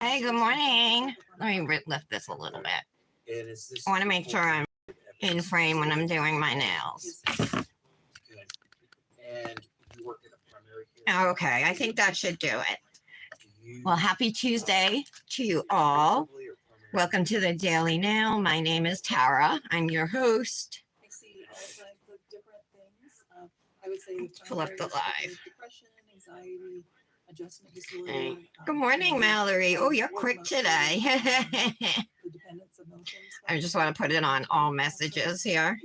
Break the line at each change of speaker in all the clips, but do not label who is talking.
Hey, good morning. Let me lift this a little bit. I want to make sure I'm in frame when I'm doing my nails. Okay, I think that should do it. Well, happy Tuesday to you all. Welcome to the Daily Nail. My name is Tara. I'm your host. Pull up the live. Hey. Good morning, Mallory. Oh, you're quick today. I just want to put it on all messages here.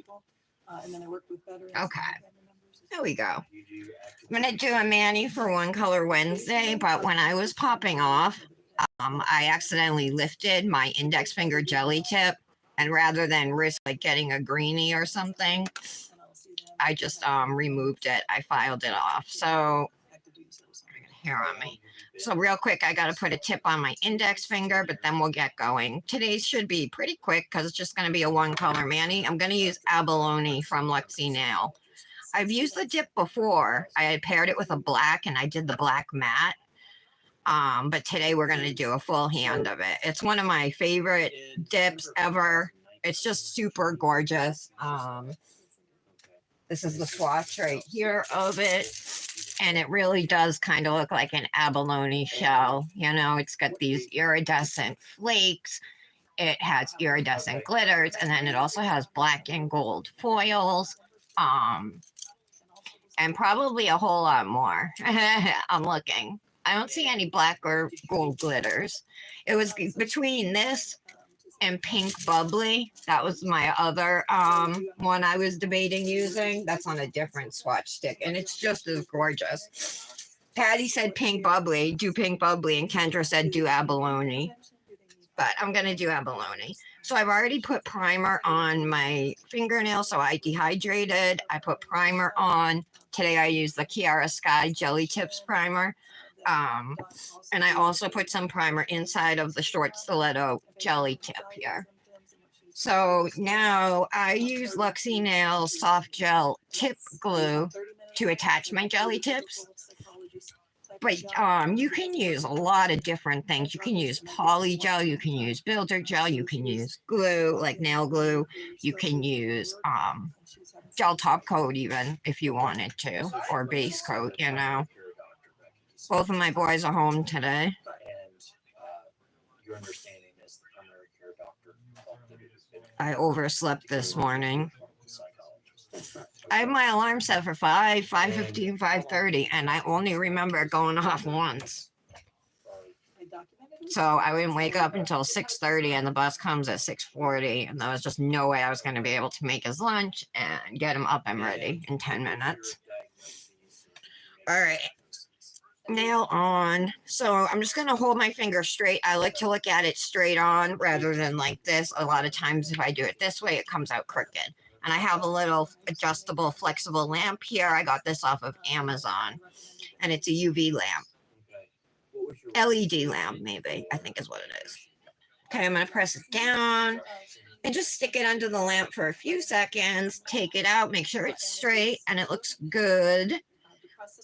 Okay. There we go. I'm going to do a mani for One Color Wednesday, but when I was popping off, I accidentally lifted my index finger jelly tip, and rather than risk like getting a greenie or something, I just removed it. I filed it off. So hair on me. So real quick, I got to put a tip on my index finger, but then we'll get going. Today's should be pretty quick because it's just going to be a one color mani. I'm going to use abalone from Luxie Nail. I've used the dip before. I had paired it with a black and I did the black matte. But today we're going to do a full hand of it. It's one of my favorite dips ever. It's just super gorgeous. This is the swatch right here of it. And it really does kind of look like an abalone shell. You know, it's got these iridescent flakes. It has iridescent glitters. And then it also has black and gold foils. And probably a whole lot more. I'm looking. I don't see any black or gold glitters. It was between this and pink bubbly. That was my other one I was debating using. That's on a different swatch stick, and it's just as gorgeous. Patty said pink bubbly, do pink bubbly, and Kendra said do abalone. But I'm gonna do abalone. So I've already put primer on my fingernail, so I dehydrated. I put primer on. Today I used the Kiara Sky Jelly Tips primer. And I also put some primer inside of the short stiletto jelly tip here. So now I use Luxie Nail soft gel tip glue to attach my jelly tips. But you can use a lot of different things. You can use poly gel, you can use builder gel, you can use glue, like nail glue. You can use gel top coat even if you wanted to, or base coat, you know. Both of my boys are home today. I overslept this morning. I have my alarm set for 5:15, 5:30, and I only remember it going off once. So I wouldn't wake up until 6:30, and the bus comes at 6:40, and there was just no way I was going to be able to make his lunch and get him up and ready in 10 minutes. All right. Nail on. So I'm just going to hold my finger straight. I like to look at it straight on rather than like this. A lot of times if I do it this way, it comes out crooked. And I have a little adjustable, flexible lamp here. I got this off of Amazon. And it's a UV lamp. LED lamp, maybe, I think is what it is. Okay, I'm going to press it down and just stick it under the lamp for a few seconds. Take it out, make sure it's straight and it looks good.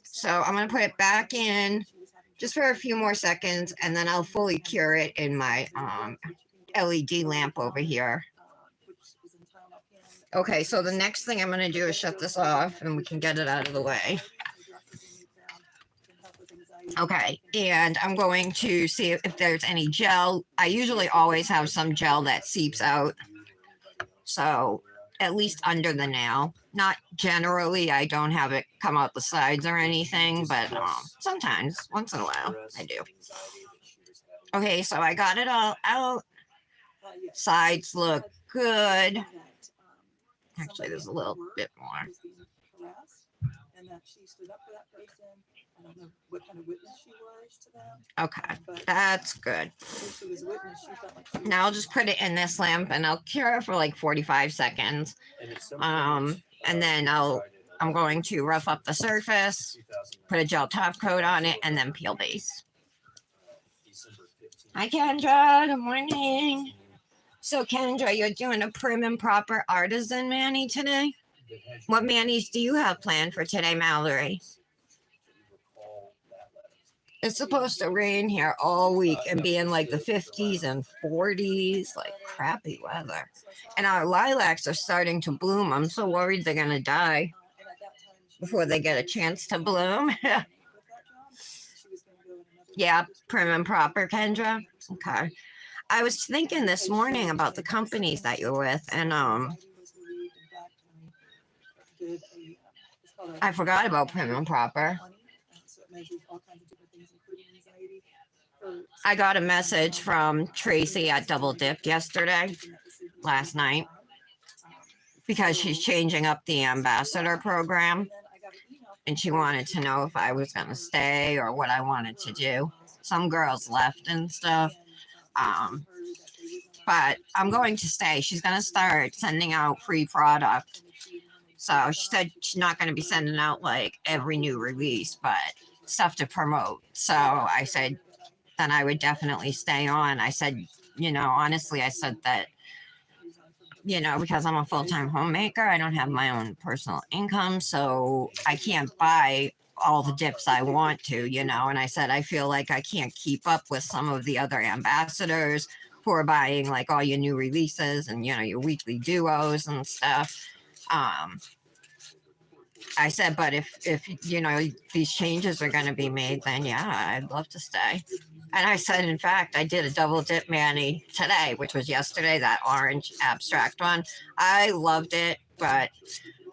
So I'm going to put it back in just for a few more seconds, and then I'll fully cure it in my LED lamp over here. Okay, so the next thing I'm going to do is shut this off, and we can get it out of the way. Okay, and I'm going to see if there's any gel. I usually always have some gel that seeps out. So at least under the nail. Not generally, I don't have it come out the sides or anything, but sometimes, once in a while, I do. Okay, so I got it all out. Sides look good. Actually, there's a little bit more. Okay, that's good. Now I'll just put it in this lamp and I'll cure it for like 45 seconds. And then I'm going to rough up the surface, put a gel top coat on it, and then peel base. Hi, Kendra. Good morning. So, Kendra, you're doing a prim and proper artisan mani today? What manis do you have planned for today, Mallory? It's supposed to rain here all week and be in like the 50s and 40s, like crappy weather. And our lilacs are starting to bloom. I'm so worried they're going to die before they get a chance to bloom. Yeah, prim and proper, Kendra. Okay. I was thinking this morning about the companies that you're with, and I forgot about prim and proper. I got a message from Tracy at Double Dip last night, because she's changing up the ambassador program, and she wanted to know if I was going to stay or what I wanted to do. Some girls left and stuff. Um, but I'm going to stay. She's going to start sending out free product. So she said she's not going to be sending out like every new release, but stuff to promote. So I said, then I would definitely stay on. I said, honestly, I said that, because I'm a full time homemaker, I don't have my own personal income. So I can't buy all the dips I want to, and I said, I feel like I can't keep up with some of the other ambassadors who are buying like all your new releases and, your weekly duos and stuff. I said, but if these changes are going to be made, then yeah, I'd love to stay. And I said, in fact, I did a double dip mani today, which was yesterday, that orange abstract one. I loved it, but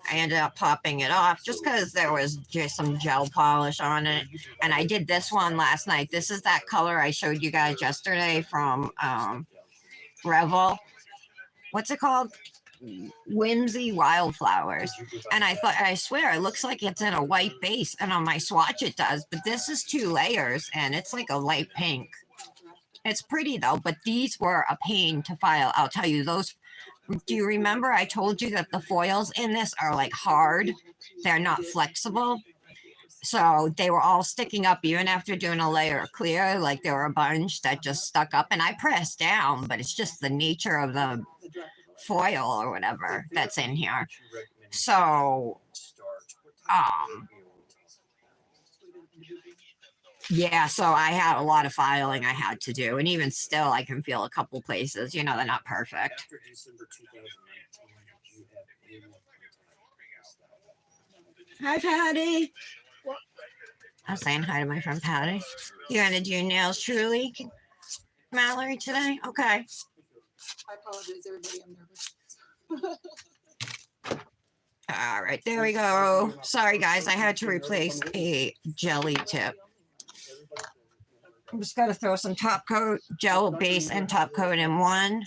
I ended up popping it off just because there was just some gel polish on it. And I did this one last night. This is that color I showed you guys yesterday from Revel. What's it called? Whimsy Wildflowers. And I swear it looks like it's in a white base, and on my swatch it does, but this is 2 layers and it's like a light pink. It's pretty though, but these were a pain to file. I'll tell you, those, do you remember I told you that the foils in this are like hard? They're not flexible. So they were all sticking up even after doing a layer of clear, like there were a bunch that just stuck up, and I pressed down, but it's just the nature of the foil or whatever that's in here. So, yeah, so I had a lot of filing I had to do, and even still, I can feel a couple places. They're not perfect. Hi, Patty. I was saying hi to my friend Patty. You gonna do your nails, truly, Mallory, today? Okay.
I apologize, everybody. I'm nervous.
All right, there we go. Sorry, guys, I had to replace a jelly tip. I'm just gonna throw some top coat, gel base, and top coat in one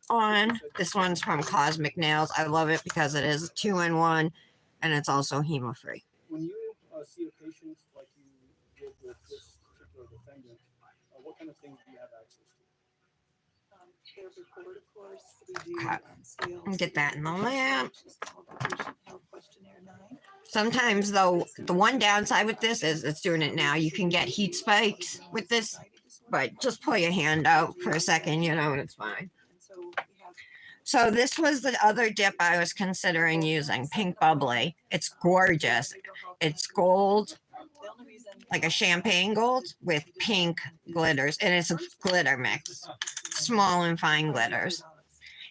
on. This one's from Cosmic Nails. I love it because it is 2-in-1, and it's also HEMA free.
When you see a patient like you did with this particular defendant, what kind of things do you have access to?
Their report, of course. We do scales.
Get that in the lamp.
Health questionnaire 9.
Sometimes, though, the one downside with this is it's doing it now. You can get heat spikes with this, but just pull your hand out for a second, and it's fine. So this was the other dip I was considering using, Pink Bubbly. It's gorgeous. It's gold, like a champagne gold with pink glitters, and it's a glitter mix, small and fine glitters.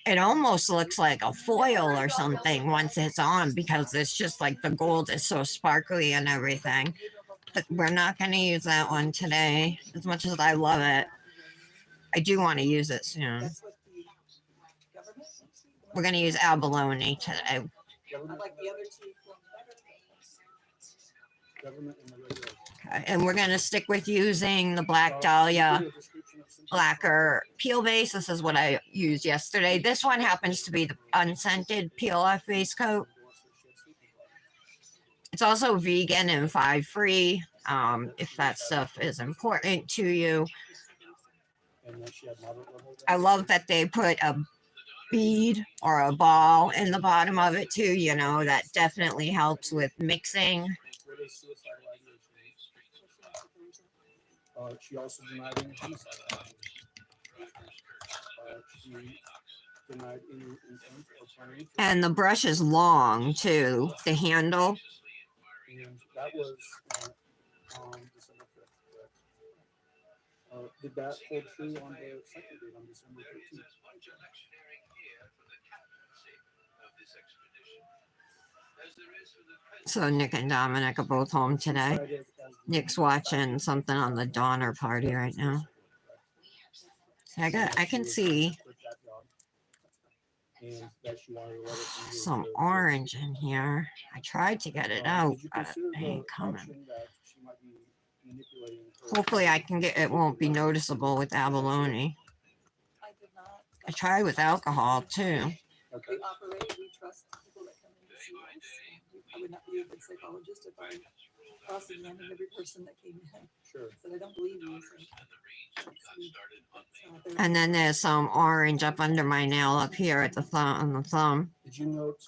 It almost looks like a foil or something once it's on, because it's just like the gold is so sparkly and everything. But we're not going to use that one today, as much as I love it. I do want to use it soon. We're going to use abalone today. Okay, and we're going to stick with using the Black Dahlia lacquer peel base. This is what I used yesterday. This one happens to be the unscented peel off base coat. It's also vegan and 5 free, if that stuff is important to you. I love that they put a bead or a ball in the bottom of it too. That definitely helps with mixing.
She also denied any homicide. She denied any intent or planning.
And the brush is long too, the handle.
And that was on December 5th, correct? Did that hold true on the second date on December 13th?
So Nick and Dominic are both home today.
Cited as the
Nick's watching something on the Donner Party right now. So I can see
quit that job, and that she wanted a letter from you
some
to-
orange in here. I tried to get it out,
Did you
but
consider
it
the
ain't coming.
option that she might be manipulating her-
Hopefully I can get it won't be noticeable with abalone.
I did not.
I tried with alcohol too.
Okay.
We operate, we trust the people that come in to see us. I would not be a good psychologist if I cross-examined every person that came in.
Sure.
But I don't believe you.
And then there's some orange up under my nail up here at the thumb on the thumb.
Did you note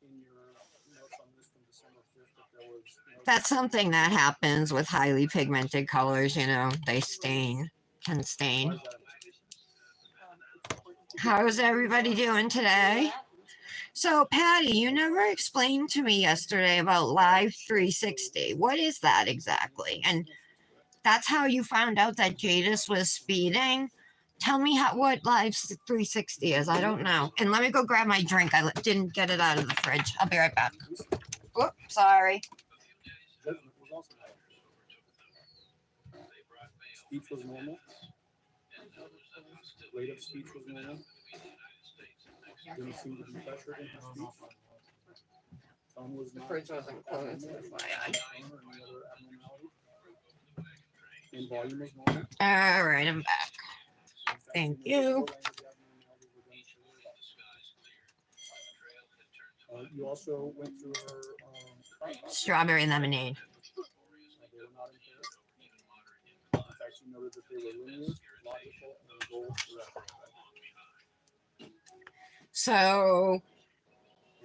in your notes on this from December 5th that there was
That's something that happens with highly pigmented colors, you know, they stain, can
why
stain.
is that?
How's everybody doing today? So, Patty, you never explained to me yesterday about Live 360. What is that exactly? And that's how you found out that Jadis was speeding? Tell me what Live 360 is. I don't know. And let me go grab my drink. I didn't get it out of the fridge. I'll be right back. Whoop, sorry.
Judgment was also held. Speech was normal. Rate of speech was normal. Didn't seem to be pressured in her speech. Tone was not.
fridge wasn't closed,
abnormal.
FYI.
Tone or any other abnormality. And volume was normal.
All right, I'm back.
In fact,
Thank
no
you.
language abnormalities were demonstrated at all. You also went through her thought process.
Strawberry lemonade.
They were not impaired. In fact, you noted that they were linear, logical, and goal-directed.
So,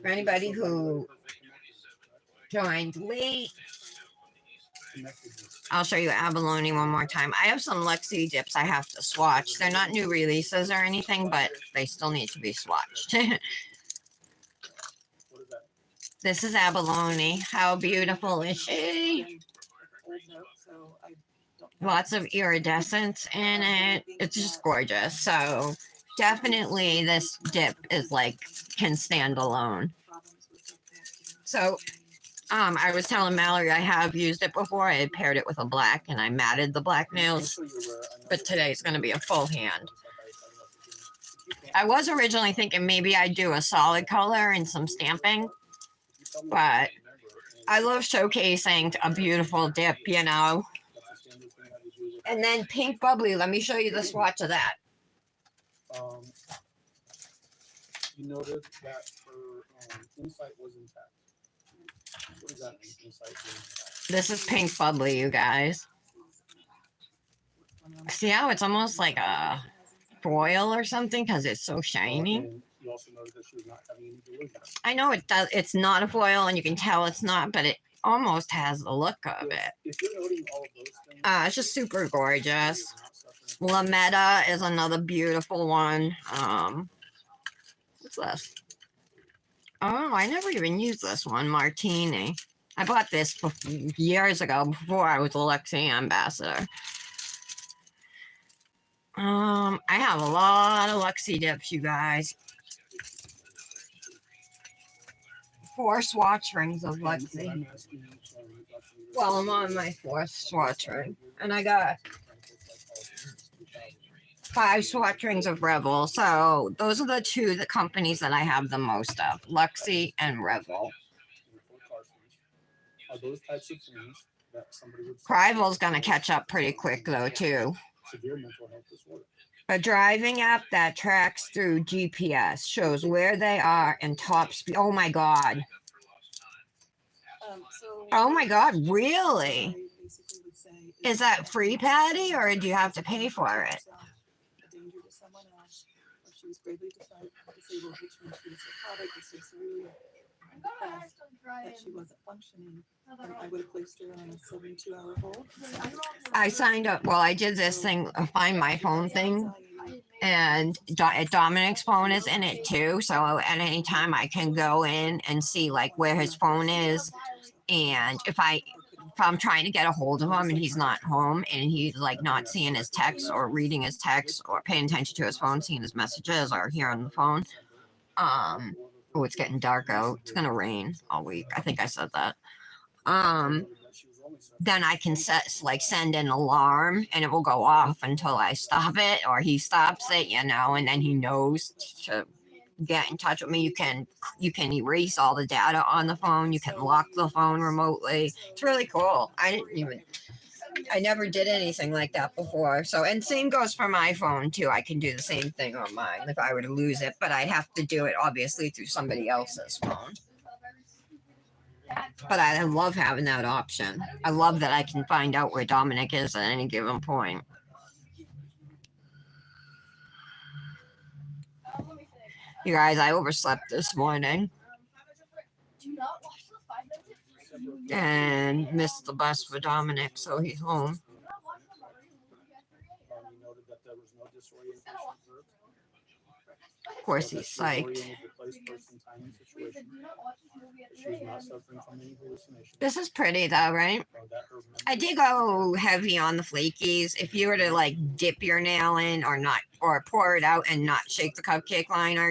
for anybody who joined late, I'll show you abalone one more time. I have some Lexi dips I have to swatch. They're not new releases or anything, but they still need to be swatched. This is abalone. How beautiful is she? Lots of iridescence in it. It's just gorgeous. So definitely this dip is like, can stand alone. So I was telling Mallory I have used it before. I had paired it with a black and I matted the black nails, but today it's going to be a full hand. I was originally thinking maybe I'd do a solid color and some stamping, but I love showcasing a beautiful dip, you know. And then pink bubbly, let me show you the swatch of that.
You noted that her insight was intact. What does that mean, insight was intact?
This is pink bubbly, you guys. See how it's almost like a foil or something because it's so shiny.
And you also noted that she was not having any delusions.
I know it does. It's not a foil, and you can tell it's not, but it almost has the look of it.
If you're noting all of those things,
It's just super gorgeous. Lametta is another beautiful one. What's this? Oh, I never even used this one. Martini. I bought this years ago before I was a Lexi ambassador. I have a lot of Lexi dips, you guys. 4 swatch rings of Lexi. Well, I'm on my 4th swatch ring. And I got 5 swatch rings of Revel. So those are the 2 the companies that I have the most of. Lexi and Revel.
Are those types of things that somebody would say
Crival's going to catch up pretty quick though too.
severe mental health disorder?
A driving app that tracks through GPS shows where they are and top speed. Oh my God. Oh my God, really? Is that free, Patty, or do you have to pay for it?
A danger to someone else, or she was gravely disabled, which means she was psychotic or so severely depressed that she wasn't functioning. I would have placed her on a 72-hour hold.
I signed up. Well, I did this thing, Find My Phone thing, and Dominic's phone is in it too. So at any time I can go in and see like where his phone is, and if I if I'm trying to get a hold of him and he's not home and he's like not seeing his texts or reading his texts or paying attention to his phone, seeing his messages or hearing the phone. Oh, it's getting dark out. It's gonna rain all week. I think I said that. Then I can send an alarm and it will go off until I stop it or he stops it, and then he knows to get in touch with me. You can erase all the data on the phone. You can lock the phone remotely. It's really cool. I never did anything like that before. So, and same goes for my phone too. I can do the same thing on mine if I were to lose it, but I'd have to do it obviously through somebody else's phone. But I love having that option. I love that I can find out where Dominic is at any given point. You guys, I overslept this morning and missed the bus for Dominic, so he's home.
You noted that there was no disorientation observed.
Of course, he's psyched.
She's not suffering from any hallucinations.
This is pretty though, right? I did go heavy on the flakies. If you were to like dip your nail in or not, or pour it out and not shake the cupcake liner,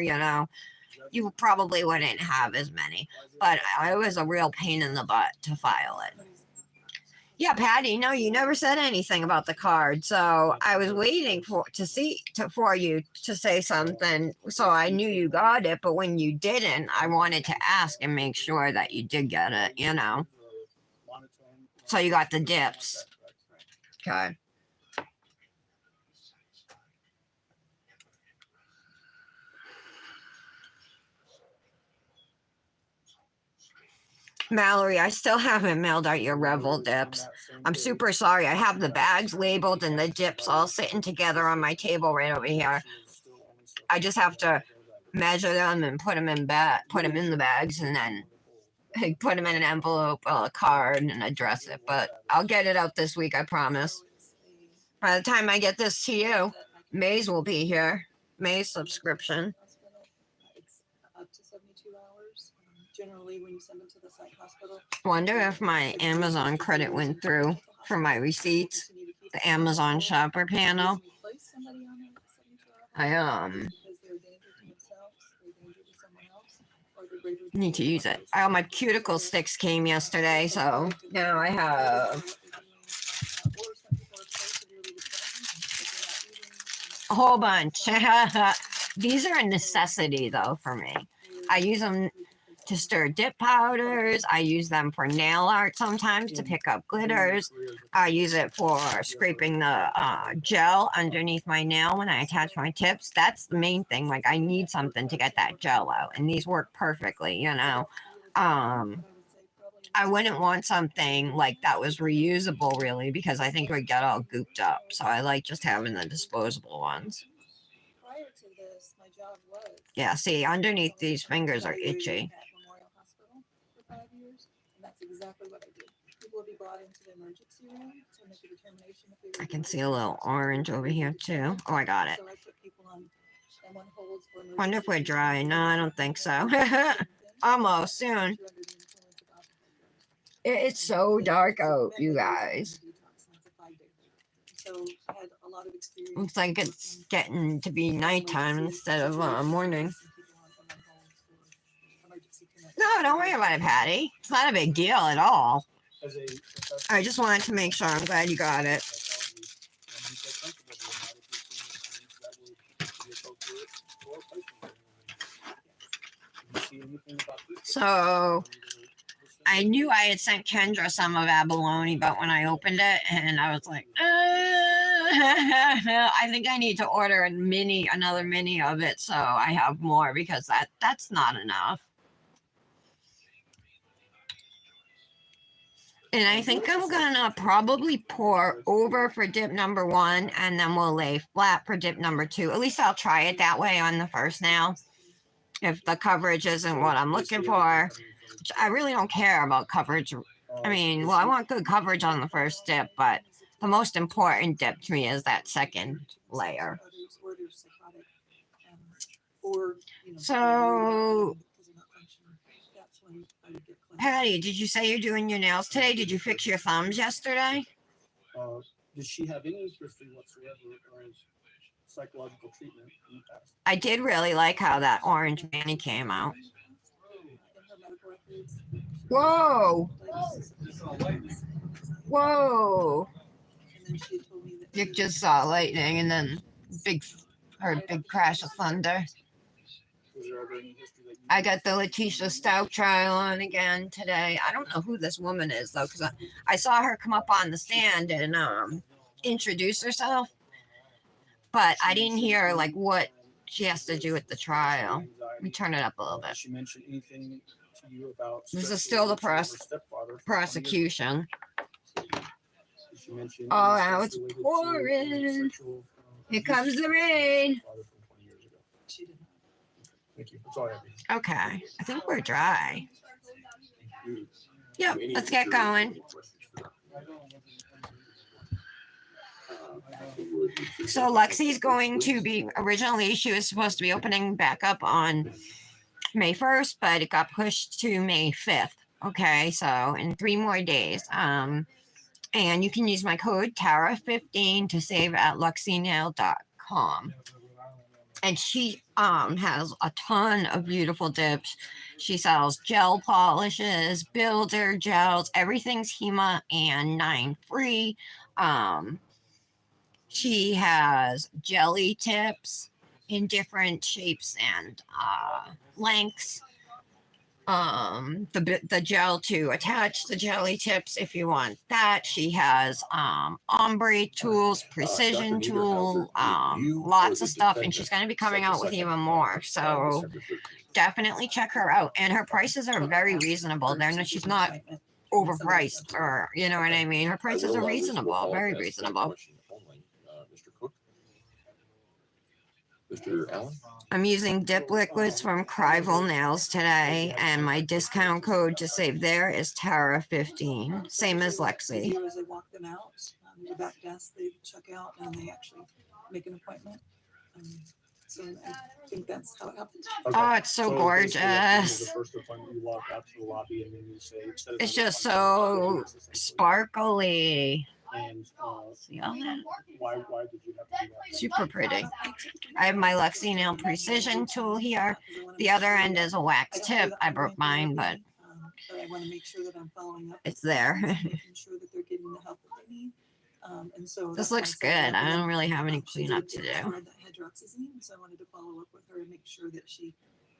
you probably wouldn't have as many. But it was a real pain in the butt to file it. Yeah, Patty, no, you never said anything about the card. So I was waiting for you to say something. So I knew you got it, but when you didn't, I wanted to ask and make sure that you did get it, So you got the dips. Okay. Mallory, I still haven't mailed out your Revel dips. I'm super sorry. I have the bags labeled and the dips all sitting together on my table right over here. I just have to measure them and put them in the bags, and then put them in an envelope, a card, and address it. But I'll get it out this week, I promise. By the time I get this to you, Maze will be here. Maze subscription.
It's up to 72 hours. Generally, when you send them to the site hospital.
Wonder if my Amazon credit went through for my receipts. The Amazon shopper panel. I need to use it. Oh, my cuticle sticks came yesterday, so now I have a whole bunch. These are a necessity though for me. I use them to stir dip powders. I use them for nail art sometimes to pick up glitters. I use it for scraping the gel underneath my nail when I attach my tips. That's the main thing. Like I need something to get that gel out, and these work perfectly, I wouldn't want something like that was reusable really, because I think it would get all gooped up. So I like just having the disposable ones.
Prior to this, my job was.
Yeah, see, underneath these fingers are itchy.
That's exactly what I did. People would be brought into the emergency room to make a determination if they were.
I can see a little orange over here too. Oh, I got it.
So I put people on M1 holds for emergency.
Wonder if we're dry. No, I don't think so. Almost soon. It's so dark out, you guys.
So I had a lot of experience.
Looks like it's getting to be nighttime instead of morning. No, don't worry about it, Patty. It's not a big deal at all. I just wanted to make sure. I'm glad you got it. So I knew I had sent Kendra some of abalone, but when I opened it and I was like, I think I need to order another mini of it so I have more, because that's not enough. And I think I'm gonna probably pour over for dip number 1, and then we'll lay flat for dip number 2. At least I'll try it that way on the first nail. If the coverage isn't what I'm looking for, which I really don't care about coverage. I mean, well, I want good coverage on the first dip, but the most important dip to me is that second layer. So
I would get claims.
Patty, did you say you're doing your nails today? Did you fix your thumbs yesterday?
Did she have any history whatsoever of psychological treatment in the past?
I did really like how that orange mani came out.
In her medical records,
Whoa!
diagnosis of
Whoa!
and then she had told me that
Nick
she
just saw lightning and then heard big crash of thunder.
Was there ever any history that you
I got the Letitia Stout trial on again today. I don't know who this woman is though, because I saw her come up on the stand and introduce herself, but I didn't hear like what she has to do with the trial. Let me turn it up a little
Did
bit.
she mention anything to you about
This is
stressful
still the
addiction of her stepfather from 20 years ago?
prosecution.
Did she mention
Oh,
any
now
stress
it's
related to,
pouring.
sexual,
Here
abuse
comes the
of her
rain.
stepfather from 20 years ago?
she did not.
Thank you. That's all I have.
Okay, I think we're dry.
Do
Yep,
any of
let's
the
get
jurors have
going.
any questions for Dr. Wood?
So Lexi's going to be, originally she was supposed to be opening back up on May 1st, but it got pushed to May 5th. Okay, so in 3 more days. And you can use my code Tara15 to save at luxinail.com. And she has a ton of beautiful dips. She sells gel polishes, builder gels, everything's HEMA and 9 free. She has jelly tips in different shapes and lengths. The gel to attach the jelly tips if you want that. She has ombre tools, precision
Dr.
tool,
Niederhauser, did you
lots
or
of
the
stuff, and she's
defendant
going to be coming
set the
out with
second
even
trial
more.
on
So
December 13th?
definitely check her out, and her prices are very reasonable. She's not overpriced, or you know what I mean. Her
I
prices
will,
are
reasonable
reasonable,
follow-up
very
ask that
reasonable.
question only. Mr. Cook? Mr. Allen?
I'm using dip liquids from Crival Nails today, and my discount code to save there is Tara15, same as Lexi.
As they walk them out, the back desk, they check out and they actually make an appointment. So I think that's how it happens.
Okay.
Oh, it's so
basically, at the end of the
gorgeous.
first appointment, you walk out to the lobby and then you say, set
It's
another
just
appointment.
so sparkly.
And
See all that?
why did you have to do that?
Super pretty. I have my Lexi Nail Precision tool here. The other end is a wax tip. I broke mine, but
I want to make sure that I'm following up.
it's there.
Making sure that they're getting the help that they need. And so
This
that's why
looks
I said
good.
that.
I
And
don't really have any
she
cleanup
did
to do.
prescribe that hydroxyzine, so I wanted to follow up with her and make sure that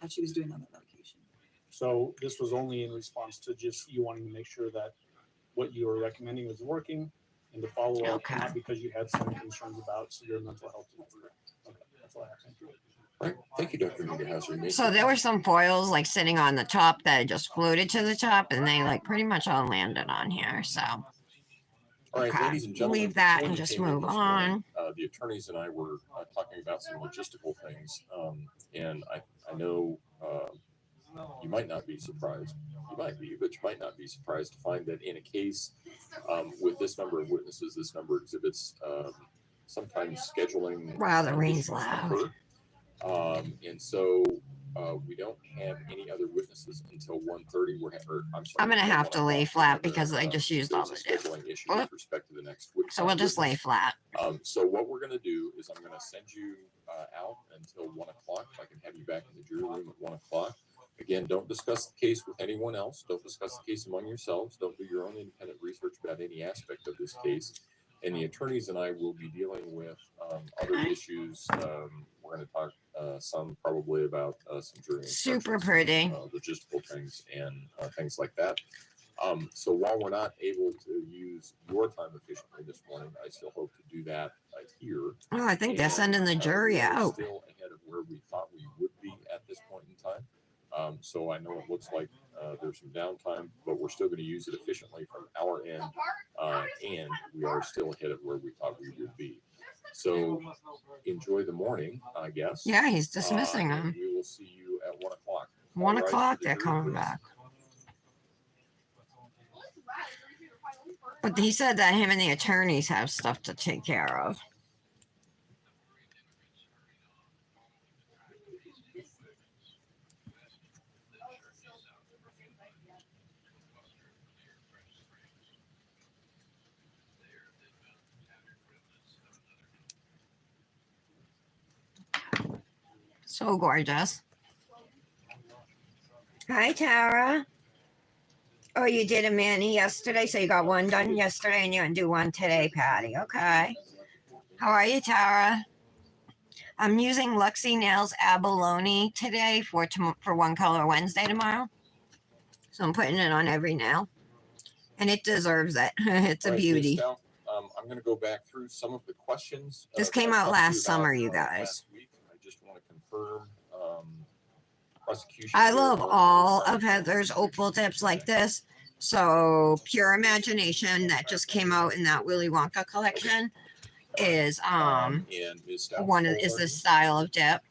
how she was doing on that medication.
So this was only in response to just you wanting to make sure that what you were recommending was working and to follow up,
Okay.
not because you had some concerns about severe mental health. Okay, that's all I have. Thank you.
All right. Thank you, Dr. Niederhauser.
So there were some foils like sitting on the top that just floated to the top, and they like pretty much all landed on here. So
All right,
okay.
ladies and gentlemen,
Leave that
before
and
you
just
came in
move
this morning,
on.
the attorneys and I were talking about some logistical things, and I know you might not be surprised. You might be, but you might not be surprised to find that in a case with this number of witnesses, this number of exhibits, sometimes scheduling
Wow, the rain's
issues
loud.
occur. And so we don't have any other witnesses until 1:30.
I'm gonna have to lay flat because I
There's
just used all
a
the dip.
scheduling issue
Whoop.
with respect to the next week.
So we'll just lay flat.
So what we're going to do is I'm going to send you out until 1 o'clock. If I can have you back in the jury room at 1 o'clock. Again, don't discuss the case with anyone else. Don't discuss the case among yourselves. Don't do your own independent research about any aspect of this case. And the attorneys and I will be dealing with other issues. We're going to talk some probably about some jury instructions,
Super pretty.
logistical things, and things like that. So while we're not able to use your time efficiently this morning, I still hope to do that here.
Oh, I think they're sending the
We
jury
are
out.
still ahead of where we thought we would be at this point in time. So I know it looks like there's some downtime, but we're still going to use it efficiently from our end, and we are still ahead of where we thought we would be. So enjoy the morning, I guess.
Yeah, he's dismissing them.
We will see you at 1 o'clock.
1
All rise
o'clock,
for the
they're
jury,
coming
please.
back. But he said that him and the attorneys have stuff to take care of. So gorgeous. Hi, Tara. Oh, you did a mani yesterday, so you got one done yesterday and you're going to do one today, Patty. Okay. How are you, Tara? I'm using Luxie Nails Abalone today for One Color Wednesday tomorrow. So I'm putting it on every nail. And it deserves it. It's a
All right,
beauty.
Ms. Stout, I'm going to go back through some of the questions.
This
that
came
I
out
talked to
last
you
summer,
about,
you guys.
Last week. I just want to confirm prosecution.
I
here
love
was
all
that
of Heather's opal tips like this. So Pure Imagination that just came out in that Willy Wonka collection is
and Ms. Stout,
one is
full
this style of dip.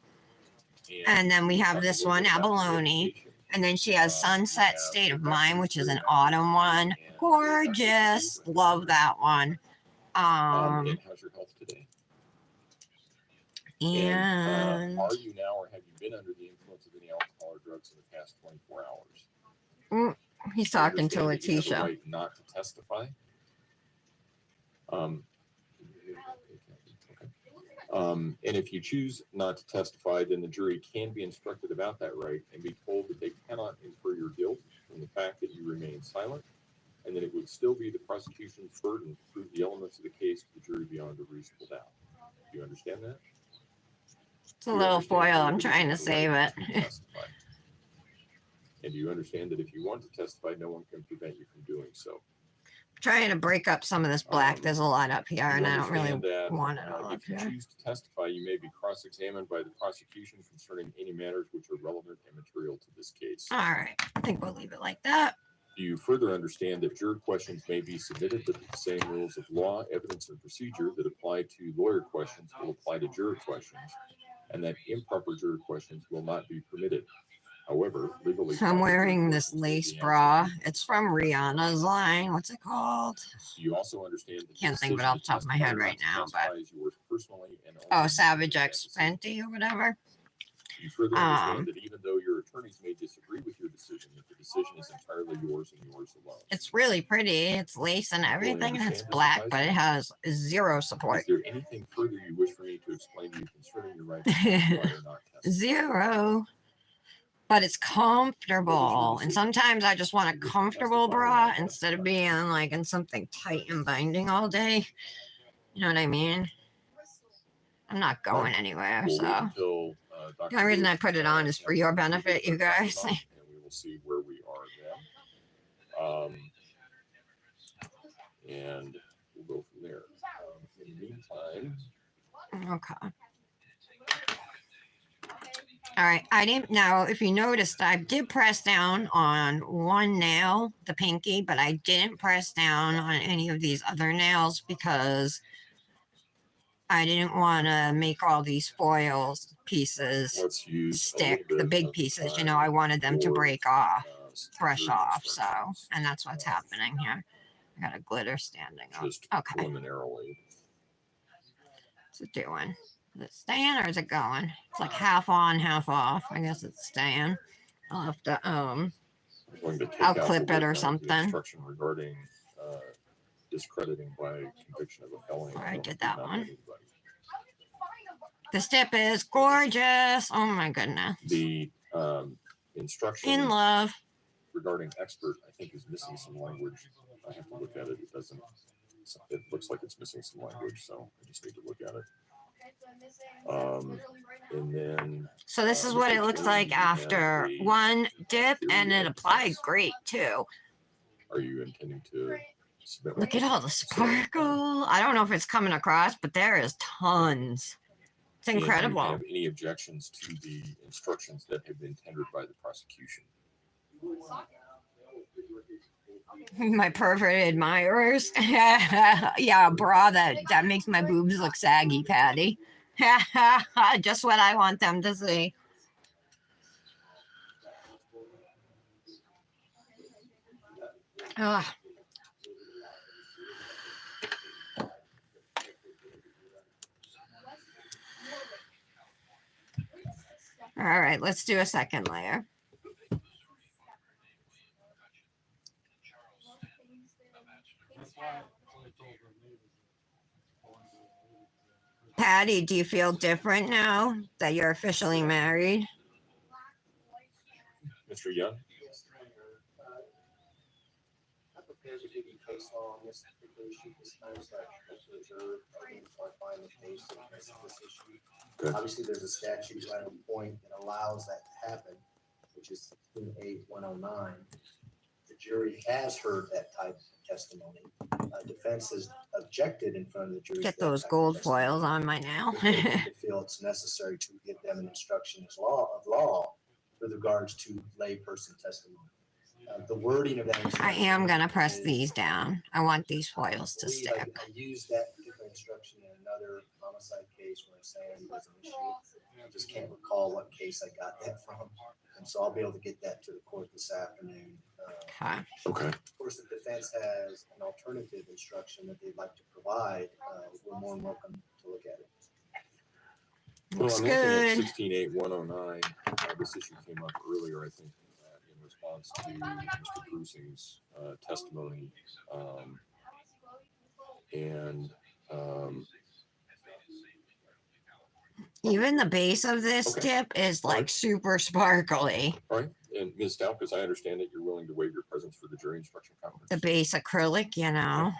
And then we have
talked a
this
little
one,
bit about
Abalone.
dedication.
And then she has
We
Sunset
have
State of
Dr.
Mind, which is an
Spirit
autumn one.
and
Gorgeous.
Dr.
Love that one.
And how's your health today?
And
are you now or have you been under the influence of any alcohol or drugs in the past 24 hours?
He's
Do you
talking to
understand that you have the
Letitia.
right not to testify. And if you choose not to testify, then the jury can be instructed about that right and be told that they cannot infer your guilt from the fact that you remain silent, and that it would still be the prosecution's burden to prove the elements of the case to the jury beyond a reasonable doubt. Do you understand that?
It's a little foil. I'm trying to save it.
Testify. And do you understand that if you want to testify, no one can prevent you from doing so?
Trying to break up some of this black. There's a lot up here, and I don't really
that,
want it all up
if you
here.
choose to testify, you may be cross-examined by the prosecution concerning any matters which are relevant and material to this case.
All right. I think we'll leave it like that.
Do you further understand that juror questions may be submitted, but that the same rules of law, evidence, and procedure that apply to lawyer questions will apply to juror questions, and that improper juror questions will not be permitted? However, legally,
So I'm wearing this lace bra. It's from Rihanna's line. What's it called?
You also understand that
Can't think of it off the top of my head right now, but oh, Savage X Fenty or whatever.
You further understand that even though your attorneys may disagree with your decision, that the decision is entirely yours and yours alone.
It's really pretty. It's lace and everything, and it's black, but it has zero support.
Is there anything further you wish for me to explain to you concerning your right to testify or not testify?
Zero. But it's comfortable. And sometimes I just want a comfortable bra instead of being like in something tight and binding all day. You know what I mean? I'm not going anywhere, so. The only reason I put it on is for your benefit, you guys.
And we will see where we are then. And we'll go from there. In the meantime.
Okay. All right, I didn't now if you noticed I did press down on one nail, the pinky, but I didn't press down on any of these other nails because I didn't want to make all these foils pieces stick, the big pieces, you know, I wanted them to break off, brush off, so, and that's what's happening here. I got a glitter standing up. Okay.
Preliminarily.
What's it doing? Is it staying or is it going? It's like half on, half off. I guess it's staying. I'll have to I'll clip it or something.
Instruction regarding discrediting by conviction of a felony.
I did that one. The stip is gorgeous. Oh my goodness.
The instruction
in love
regarding expert, I think, is missing some language. I have to look at it. It doesn't. It looks like it's missing some language, so I just need to look at it. And then
so this is what it looks like after one dip, and it applied great too.
Are you intending to submit?
Look at all the sparkle. I don't know if it's coming across, but there is tons. It's incredible.
Do you have any objections to the instructions that have been tendered by the prosecution?
My pervert admirers. Yeah, a bra that makes my boobs look saggy, Patty. Just what I want them to see. Ugh. All right, let's do a second layer. Patty, do you feel different now that you're officially married?
Mr. Young?
I'm prepared to give you case law on this particular issue this time, so I hopefully observe, start finding the case to address this issue.
Good.
Obviously, there's a statute right on point that allows that to happen, which is 18109. The jury has heard that type of testimony. Defense has objected in front of the jury.
Get those gold foils on my nail.
They feel it's necessary to give them an instruction of law with regards to layperson testimony. The wording of that
I
instruction
am gonna press
is-
these down. I want these foils
I
to
believe
stick.
I used that particular instruction in another homicide case where I'm saying there's an issue. I just can't recall what case I got that from. And so I'll be able to get that to the court this afternoon.
Okay.
Okay.
Of course, the defense has an alternative instruction that they'd like to provide. We're more than welcome to look at it.
Well,
Looks
I'm looking at
good.
168109. This issue came up earlier, I think, in response to Mr. Brucing's testimony.
Even the base of this
Okay.
tip is
All
like
right.
super sparkly.
All right. And Ms. Stalkus, I understand that you're willing to waive your presence for the jury instruction conference.
The base acrylic, you know.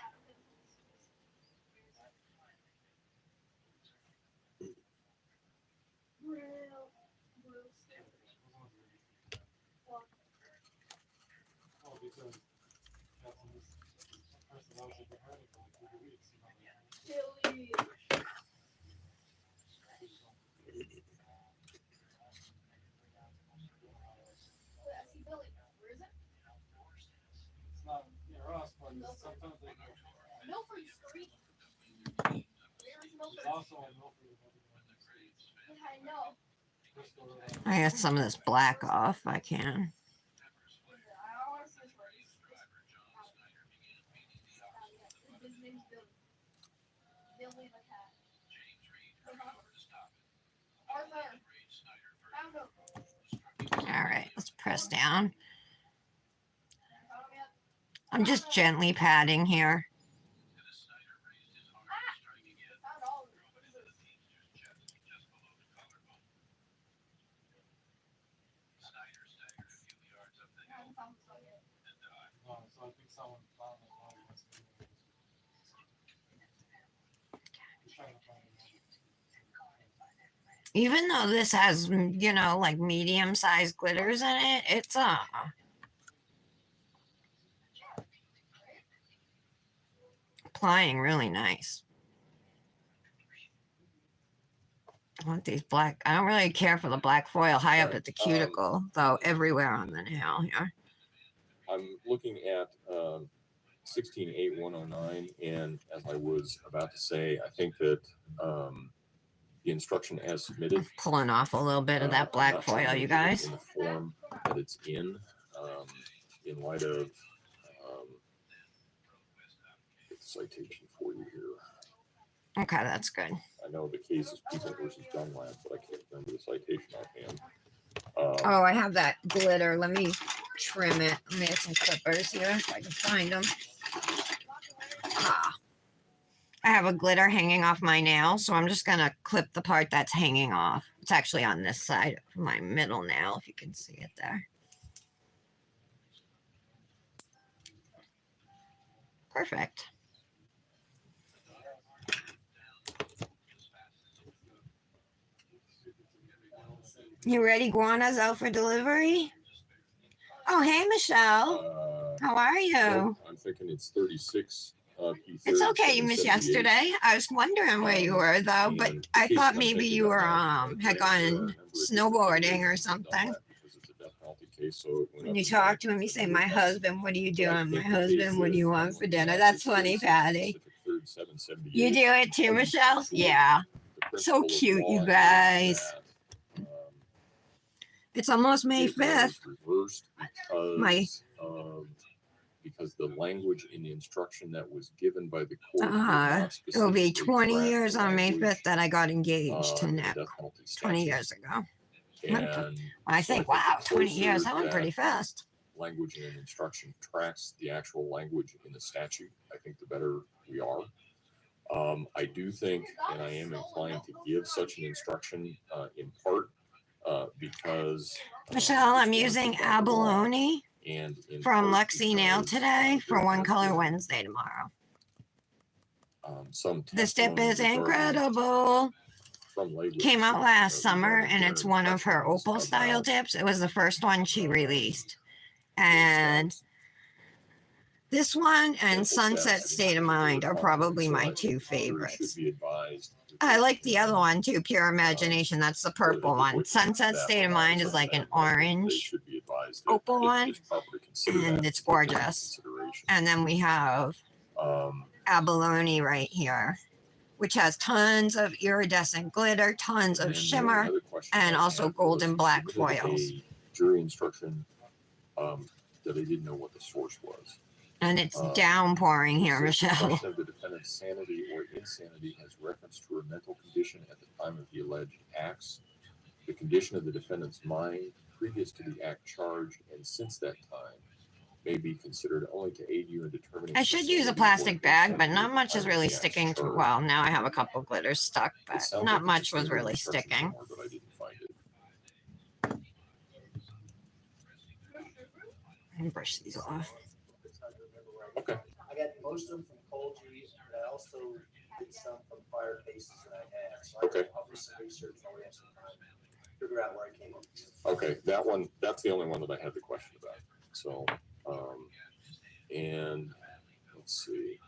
I got some of this black off. I can. All right, let's press down. I'm just gently patting here. Even though this has, you know, like medium-sized glitters in it, it's applying really nice. I want these black. I don't really care for the black foil high up
Right.
at the cuticle, though everywhere on the nail here.
I'm looking at 168109, and as I was about to say, I think that the instruction as submitted,
Pulling off a little bit of that black
I'm not
foil,
gonna
you
give it
guys.
in the form that it's in light of get the citation for you here.
Okay, that's good.
I know the case is People versus Dunlap, but I can't remember the citation offhand.
Oh, I have that glitter. Let me trim it. Let me get some clippers here if I can find them. I have a glitter hanging off my nail, so I'm just gonna clip the part that's hanging off. It's actually on this side of my middle nail, if you can see it there. Perfect. You ready, Guana's out for delivery? Oh, hey, Michelle. How are you?
Nope, I'm thinking it's 36.
It's okay, you missed yesterday. I was wondering where you were though, but I thought maybe you were had gone snowboarding or something. When you talk to him, you say, "My husband, what are you doing? My husband, what do you want for dinner?" That's funny, Patty. You do it too, Michelle? Yeah. So cute, you guys. It's almost May 5th.
Because the language in the instruction that was given by the court. did not
It'll be
specifically
20
track
years
the
on May
language,
5th that I got engaged to
in the
Nick
death penalty
20
statute.
years ago.
And
I
so
think,
I
wow,
it's
20
closer
years, that went
that
pretty fast.
Language in an instruction tracks the actual language in the statute. I think the better we are. I do think, and I am inclined to give such an instruction in part because
Michelle,
it's
I'm
one
using
thing by the law,
abalone
and in
from
part
Lexi Nail
because,
today for
there
One
has
Color
been,
Wednesday tomorrow.
Some
This dip
testimony
is
regarding
incredible.
from lay
Came out
witnesses,
last summer
regarding
and
their
it's one of her
impressions
opal style
about
dips. It was the first one she released.
this,
And this one and
sample
Sunset
sets
State of
that they were
Mind are
talking.
probably
So
my
I think
two
the jury
favorites.
should be advised that
I
they
like the other
can,
one too, Pure Imagination. That's the
or that
purple
the
one.
witness
Sunset
that
State of
one
Mind
is
is like an
that they
orange
should be advised that
opal
it
one,
is proper to consider that
and it's
to take into
gorgeous.
consideration.
And then we have
Um,
abalone right here, which has tons of iridescent glitter, tons
and
of
then the only
shimmer,
other question
and
I
also
had
golden
was
black
submitted
foils.
a jury instruction that they didn't know what the source was.
And it's
Um,
downpouring here,
Since the
Michelle.
question of the defendant's sanity or insanity has reference to her mental condition at the time of the alleged acts, the condition of the defendant's mind previous to the act charged and since that time may be considered only to aid you in determining
I
her
should use a
sanity or
plastic bag, but
insanity
not
at the
much is
time of
really
the acts
sticking to.
charged.
Well, now I have a couple glitters stuck,
It
but
sounds
not
like it's a
much was
standard
really
instruction
sticking.
somewhere, but I didn't find it.
Let me brush these off.
Okay.
I got most of them from Colgy, but I also did some from prior cases that I had. So I'll do some research while we have some time, figure out where I came up with.
Okay, that one, that's the only one that I had the question about. So, and let's see.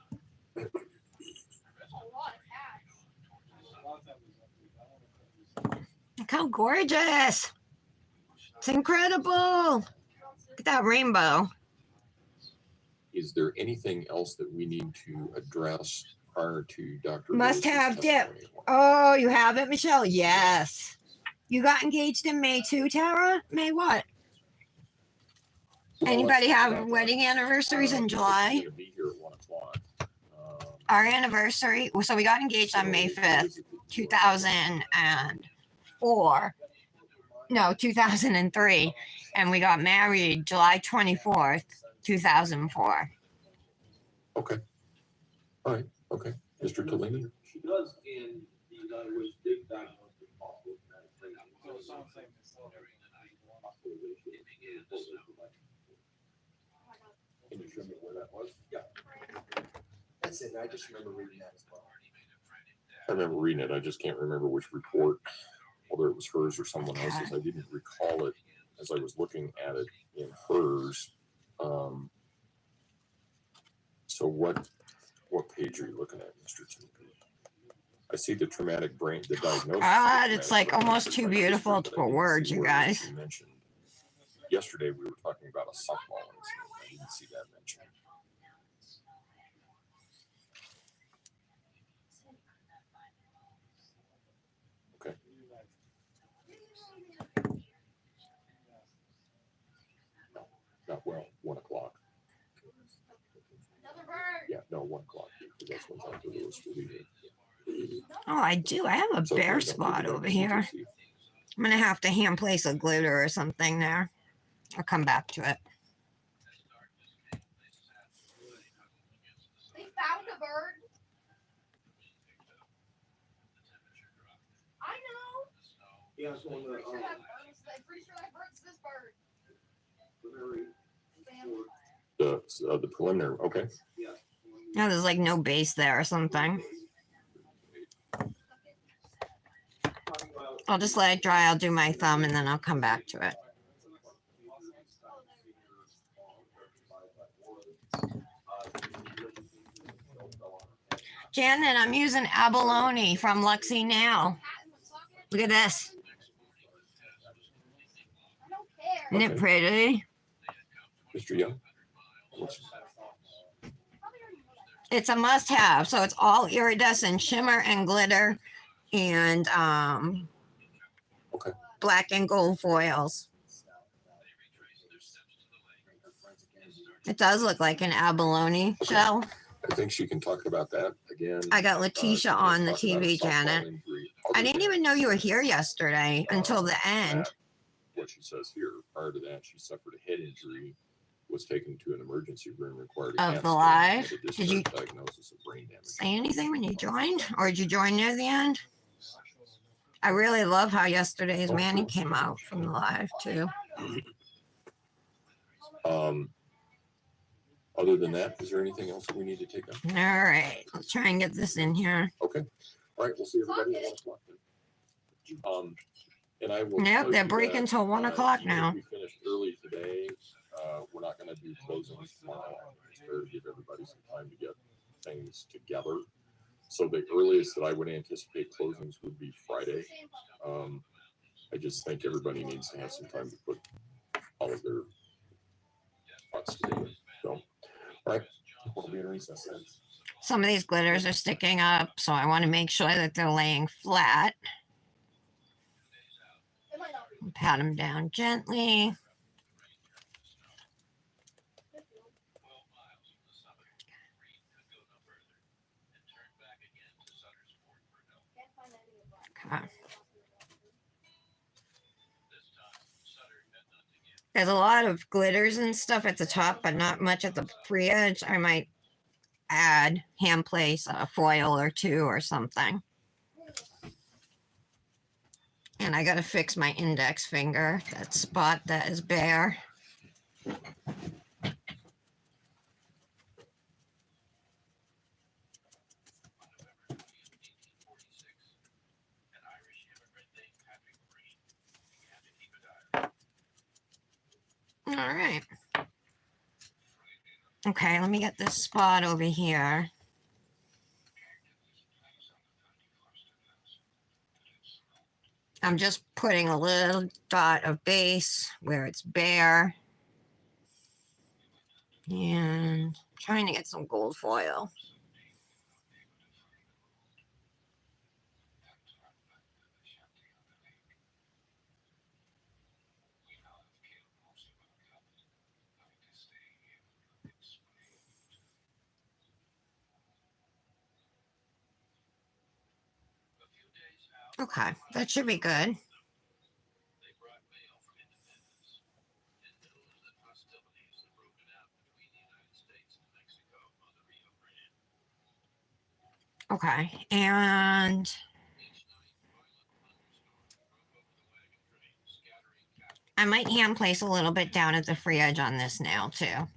Look how gorgeous. It's incredible. Look at that rainbow.
Is there anything else that we need to address prior to Dr.
Must
Lewis's
have dip.
testimony?
Oh, you have it, Michelle? Yes. You got engaged in May too, Tara? May what?
Well,
Anybody
let's talk
have
about
wedding
that.
anniversaries in
Because
July?
she's gonna be here at 1 o'clock.
Our anniversary, so we got engaged on May
So
5th,
what is it that you want?
2004. No, 2003. And we got married July 24th, 2004.
Okay. All right. Okay. Mr. Tellini?
She does in the evaluation, they diagnose with possible
Can you show me where that was?
Yeah.
That's it. I just remember reading that as well.
I remember reading it. I just can't remember which report, whether it was hers or someone else's. I didn't recall it as I was looking at it in hers. So what page are you looking at, Mr. Tellini? I see the traumatic brain, the diagnosis.
God, it's like
traumatic brain
almost
injury
too
by
beautiful
history, but I
for
didn't
words,
see
you
where
guys.
she mentioned. Yesterday we were talking about a softball incident. I didn't see that mentioned. Okay. No, not well. 1 o'clock. Yeah, no, 1 o'clock. Because that's when Dr. Lewis will be here.
Oh, I do. I have a
So,
bare
no, don't
spot
give it
over
up,
here.
CTC.
I'm going to have to hand place a glitter or something there. I'll come back to it.
They found a bird. I know.
Yeah, so on the,
Pretty sure that bird's, I'm pretty sure that bird's this bird.
preliminary,
The preliminary. Okay.
yeah.
Now there's like no base there or something. I'll just let it dry. I'll do my thumb and then I'll come back to it. Janet, I'm using abalone from Lexi Nail. Look at this.
I don't care.
Isn't it pretty?
Mr. Young?
It's a must-have. So it's all iridescent shimmer and glitter and
Okay.
black and gold foils. It does look like an abalone shell.
I think she can talk about that again.
I got Letitia on the
talk about a
TV,
softball
Janet.
injury
I
other
didn't
than
even know you were here yesterday until the end.
that. What she says here, prior to that, she suffered a head injury was taken to an emergency room, required a
Of
CAT
the
scan,
live?
and had a
Did you
discharge diagnosis of brain damage.
say anything when you joined? Or did you join near the end? I really love how yesterday's Manny came out from the live too.
Other than that, is there anything else that we need to take up?
All right, let's try and get this in here.
Okay. All right, we'll see everybody at 1 o'clock then. And I will.
Nope,
tell
they're
you
breaking
that,
till 1 o'clock
even if
now.
We finished early today. We're not going to do closings tomorrow. It's fair to give everybody some time to get things together. So the earliest that I would anticipate closings would be Friday. I just think everybody needs to have some time to put all of their thoughts together. So, all right, we'll be in recess then.
Some of these glitters are sticking up, so I want to make sure that they're laying flat.
It might not be.
Pat them down gently.
Can't find any of that.
Okay. There's a lot of glitters and stuff at the top, but not much at the pre-edge. I might add hand place a foil or two or something. And I gotta fix my index finger, that spot that is bare. All right. Okay, let me get this spot over here. I'm just putting a little dot of base where it's bare. And trying to get some gold foil. Okay, that should be good. Okay, and I might hand place a little bit down at the free edge on this nail too.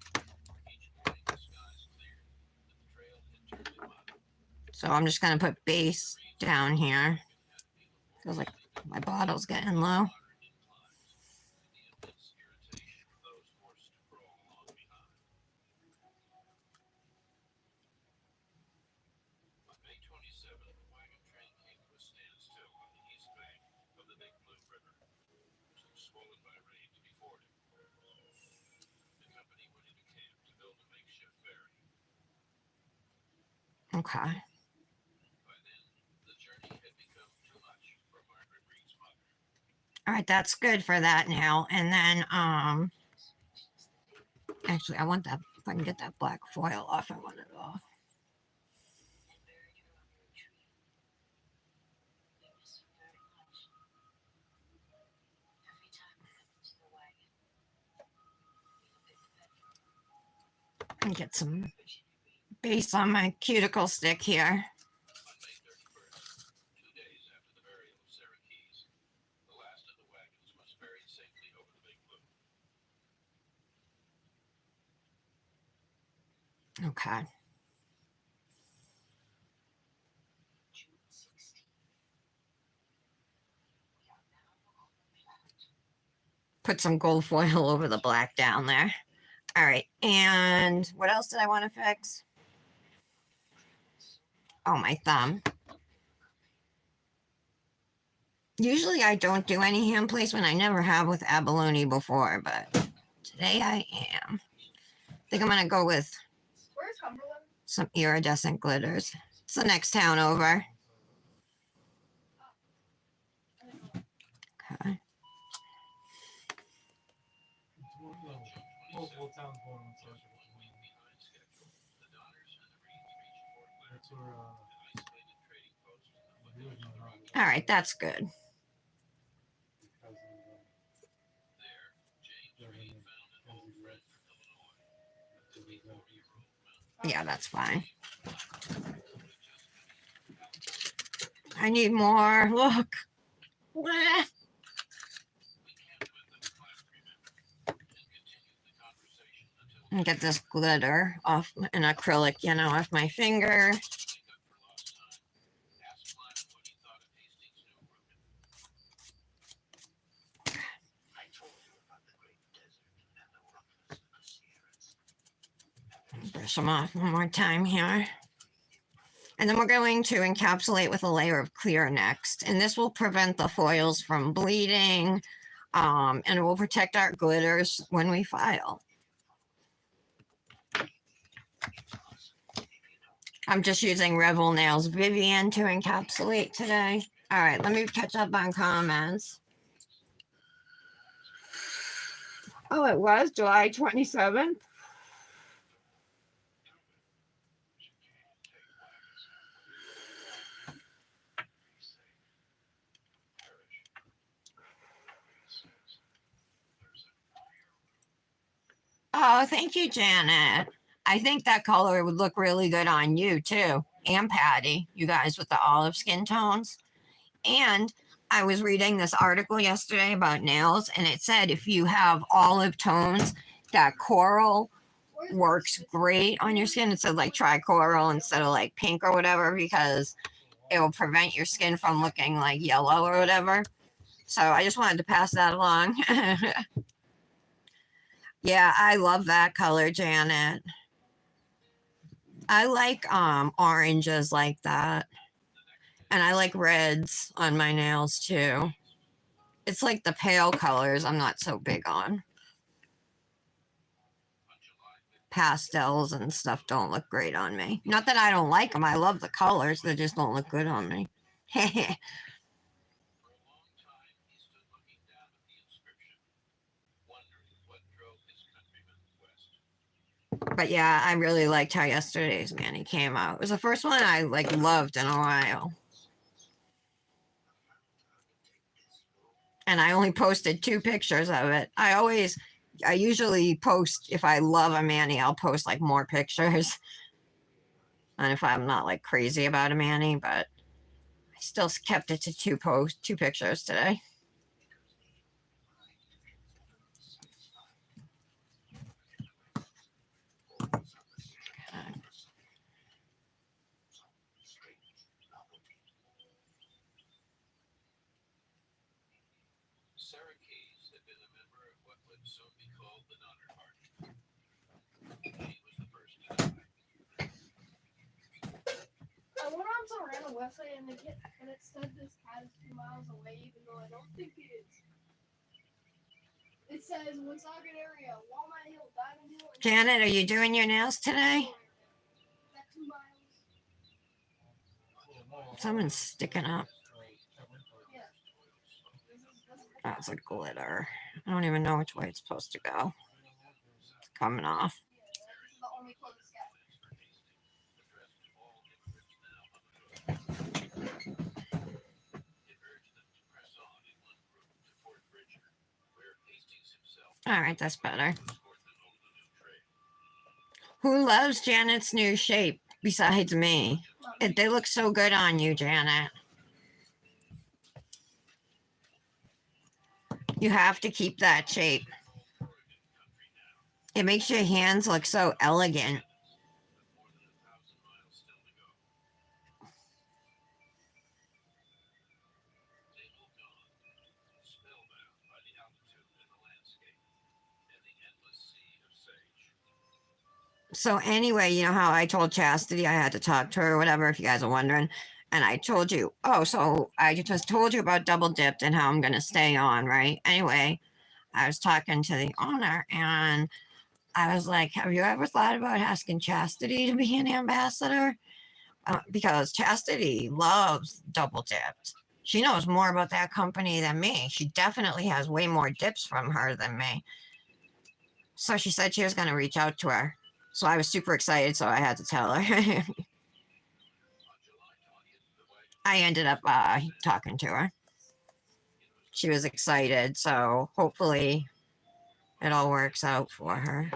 So I'm just gonna put base down here. Feels like my bottle's getting low. Okay. All right, that's good for that now. And then, actually, I want that, if I can get that black foil off, I want it off. And get some base on my cuticle stick here. Okay. Put some gold foil over the black down there. All right, and what else did I want to fix? Oh, my thumb. Usually I don't do any hand placement. I never have with abalone before, but today I am. I think I'm going to go with
Where's Cumberland?
some iridescent glitters. It's the next town over. Okay.
Multiple towns going on social. That's where,
All right, that's good. Yeah, that's fine. I need more. Look. Bleh. And get this glitter off an acrylic, you know, off my finger. Brush them off one more time here. And then we're going to encapsulate with a layer of clear next. And this will prevent the foils from bleeding. And it will protect our glitters when we file. I'm just using Revel Nails Vivian to encapsulate today. All right, let me catch up on comments. Oh, it was July 27th? Oh, thank you, Janet. I think that color would look really good on you too, and Patty, you guys with the olive skin tones. And I was reading this article yesterday about nails, and it said if you have olive tones, that coral works great on your skin. It said like try coral instead of like pink or whatever, because it will prevent your skin from looking like yellow or whatever. So I just wanted to pass that along. Yeah, I love that color, Janet. I like oranges like that. And I like reds on my nails too. It's like the pale colors I'm not so big on. Pastels and stuff don't look great on me. Not that I don't like them. I love the colors. They just don't look good on me. But yeah, I really liked how yesterday's Manny came out. It was the first one I like loved in a while. And I only posted 2 pictures of it. I usually post, if I love a Manny, I'll post like more pictures. And if I'm not like crazy about a Manny, but I still kept it to 2 pictures today.
I went on some random website and it said this cat is 2 miles away, even though I don't think it is. It says Woonsocket area, Walnut Hill, Diamond Hill.
Janet, are you doing your nails today?
That 2 miles.
Someone's sticking up.
Yeah.
That's a glitter. I don't even know which way it's supposed to go. It's coming off.
Yeah, this is the only closest guy.
All right, that's better. Who loves Janet's new shape besides me? They look so good on you, Janet. You have to keep that shape. It makes your hands look so elegant. So anyway, you know how I told Chastity I had to talk to her or whatever, if you guys are wondering. And I told you, so I just told you about Double Dipped and how I'm going to stay on, right? Anyway, I was talking to the owner and I was like, have you ever thought about asking Chastity to be an ambassador? Because Chastity loves Double Dipped. She knows more about that company than me. She definitely has way more dips from her than me. So she said she was going to reach out to her. So I was super excited, so I had to tell her. I ended up talking to her. She was excited, so hopefully it all works out for her.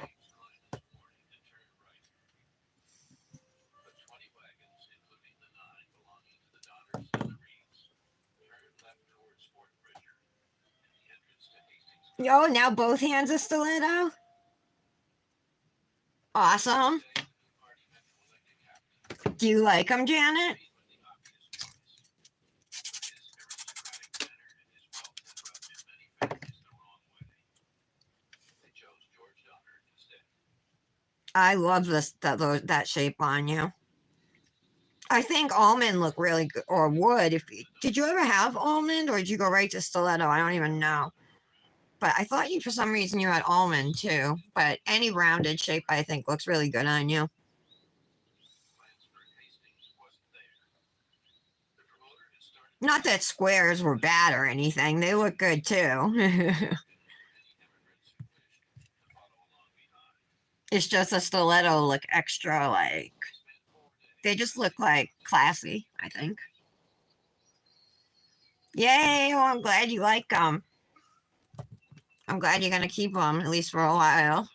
Oh, now both hands are stiletto. Awesome. Do you like them, Janet? I love that shape on you. I think almond look really good, or wood. Did you ever have almond, or did you go right to stiletto? I don't even know. But I thought you, for some reason, you had almond too. But any rounded shape, I think, looks really good on you. Not that squares were bad or anything. They look good too. It's just a stiletto look extra, like, they just look like classy, I think. Yay! Oh, I'm glad you like them. I'm glad you're gonna keep them at least for a while.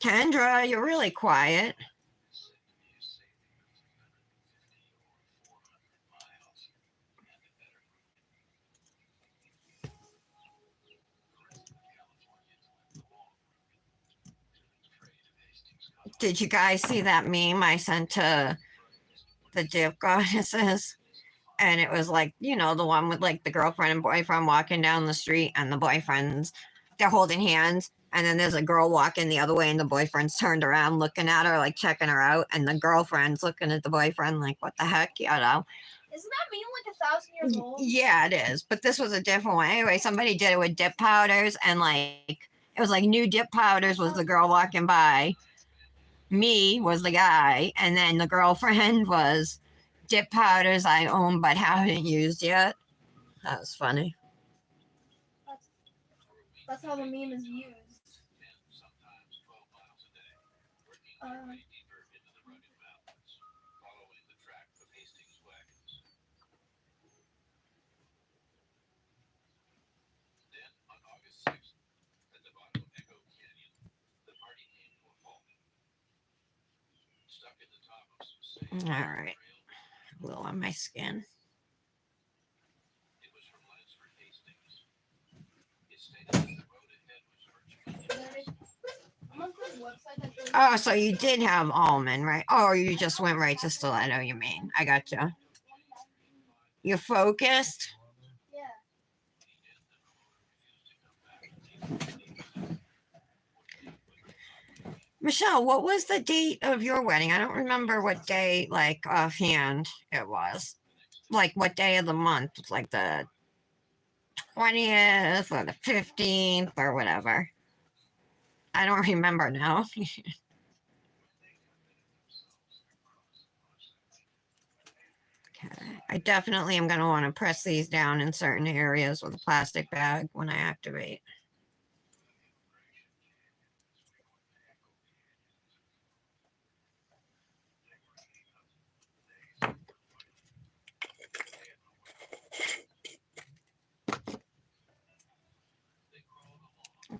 Kendra, you're really quiet. Did you guys see that meme I sent to the dip goddesses? And it was like, the one with like the girlfriend and boyfriend walking down the street, and the boyfriend's, they're holding hands. And then there's a girl walking the other way, and the boyfriend's turned around looking at her, like checking her out. And the girlfriend's looking at the boyfriend, like, what the heck,
Isn't that meme like 1,000 years old?
Yeah, it is. But this was a different one. Anyway, somebody did it with dip powders, and like, it was like new dip powders was the girl walking by. Me was the guy, and then the girlfriend was dip powders I own but haven't used yet. That was funny.
That's how the meme is used.
All right. A little on my skin. Oh, so you did have almond, right? Oh, or you just went right to stiletto, you mean. I gotcha. You focused?
Yeah.
Michelle, what was the date of your wedding? I don't remember what day, like, offhand it was. Like, what day of the month? Like the 20th or the 15th or whatever. I don't remember now. Okay. I definitely am going to want to press these down in certain areas with a plastic bag when I activate.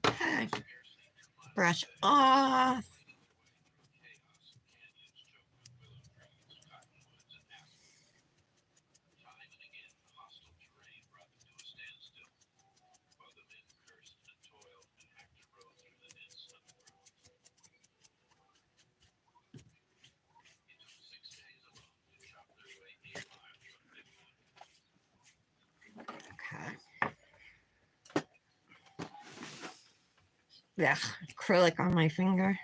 Okay. Brush off. Okay. Yeah, acrylic on my finger.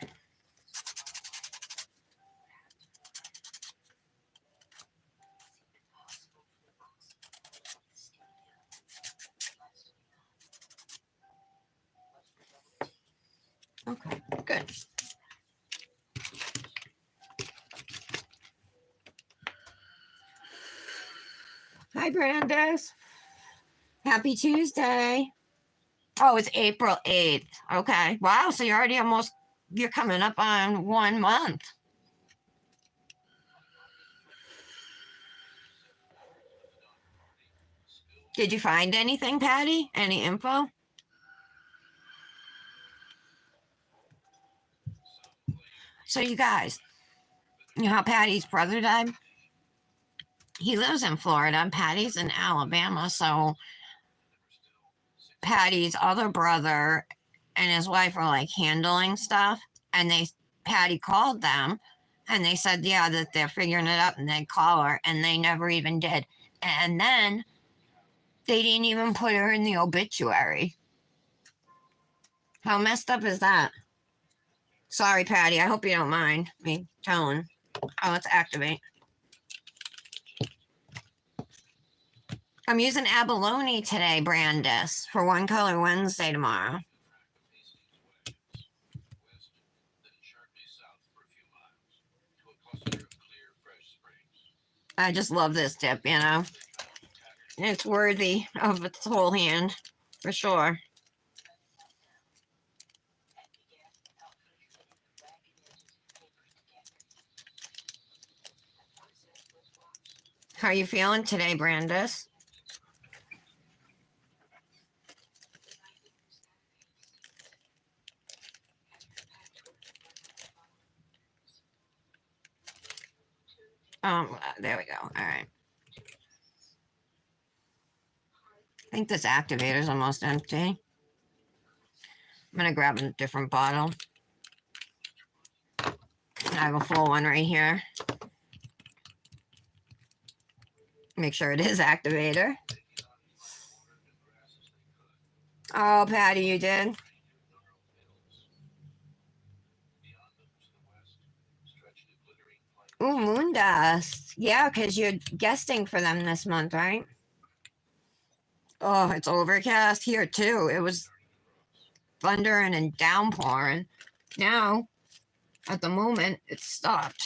Okay, good. Hi, Brandis. Happy Tuesday. Oh, it's April 8th. Okay. Wow, so you're coming up on 1 month. Did you find anything, Patty? Any info? So you guys, you know how Patty's brother died? he lives in Florida. Patty's in Alabama. So Patty's other brother and his wife are like handling stuff. And Patty called them and they said, yeah, that they're figuring it out and they'd call her. And they never even did. And then they didn't even put her in the obituary. How messed up is that? Sorry, Patty. I hope you don't mind me telling. Oh, let's activate. I'm using abalone today, Brandis, for One Color Wednesday tomorrow. I just love this dip, you know. It's worthy of its whole hand, for sure. How are you feeling today, Brandis? There we go. All right. I think this activator is almost empty. I'm gonna grab a different bottle. I have a full one right here. Make sure it is activator. Oh, Patty, you did? Ooh, moon dust. Yeah, because you're guesting for them this month, right? Oh, it's overcast here too. It was thundering and downpouring. Now, at the moment, it's stopped.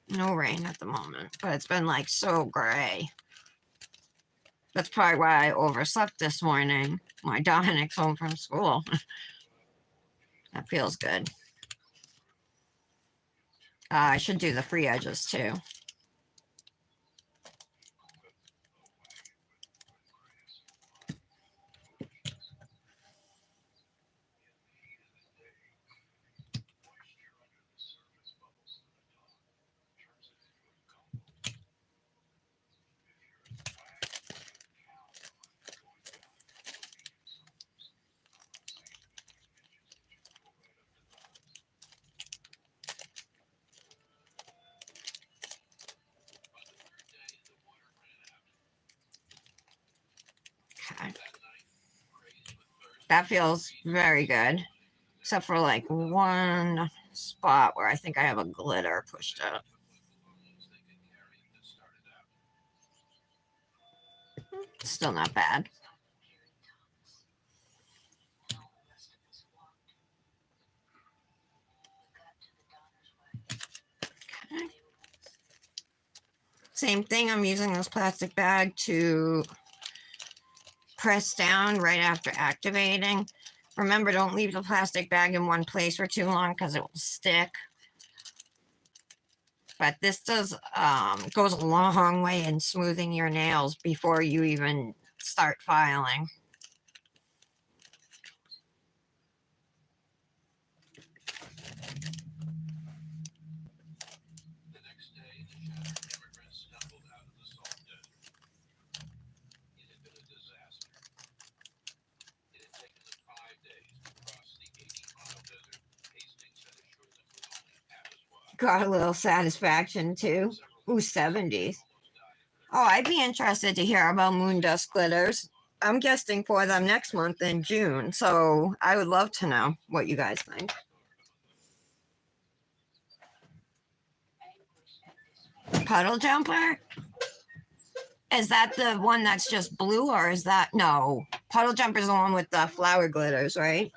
No rain at the moment, but it's been like so gray. That's probably why I overslept this morning. My Dominic's home from school. That feels good. I should do the free edges too. Okay. That feels very good. Except for like one spot where I think I have a glitter pushed up. Still not bad. Okay. Same thing, I'm using this plastic bag to press down right after activating. Remember, don't leave the plastic bag in one place for too long because it will stick. But this does goes a long way in smoothing your nails before you even start filing. Got a little satisfaction too. Ooh, 70s. Oh, I'd be interested to hear about moon dust glitters. I'm guesting for them next month in June, so I would love to know what you guys think. Puddle jumper? Is that the one that's just blue, or is that no? Puddle jumper is the one with the flower glitters, right?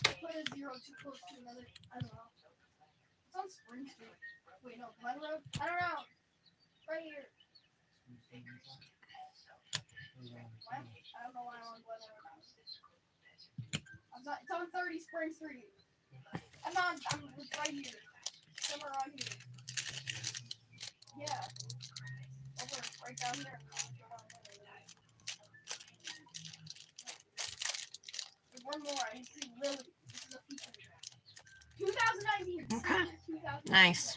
Put a zero too close to another. I don't know. It's on Spring Street. Wait, no, Glen Road? I don't know. Right here. What? I don't know why I'm on Glen Road now. It's on 30 Spring Street. I'm right here. Somewhere around here. Yeah. Over right down here. There's one more. I see Lily. This is a feature. 2019.
Okay.
2019.
Nice.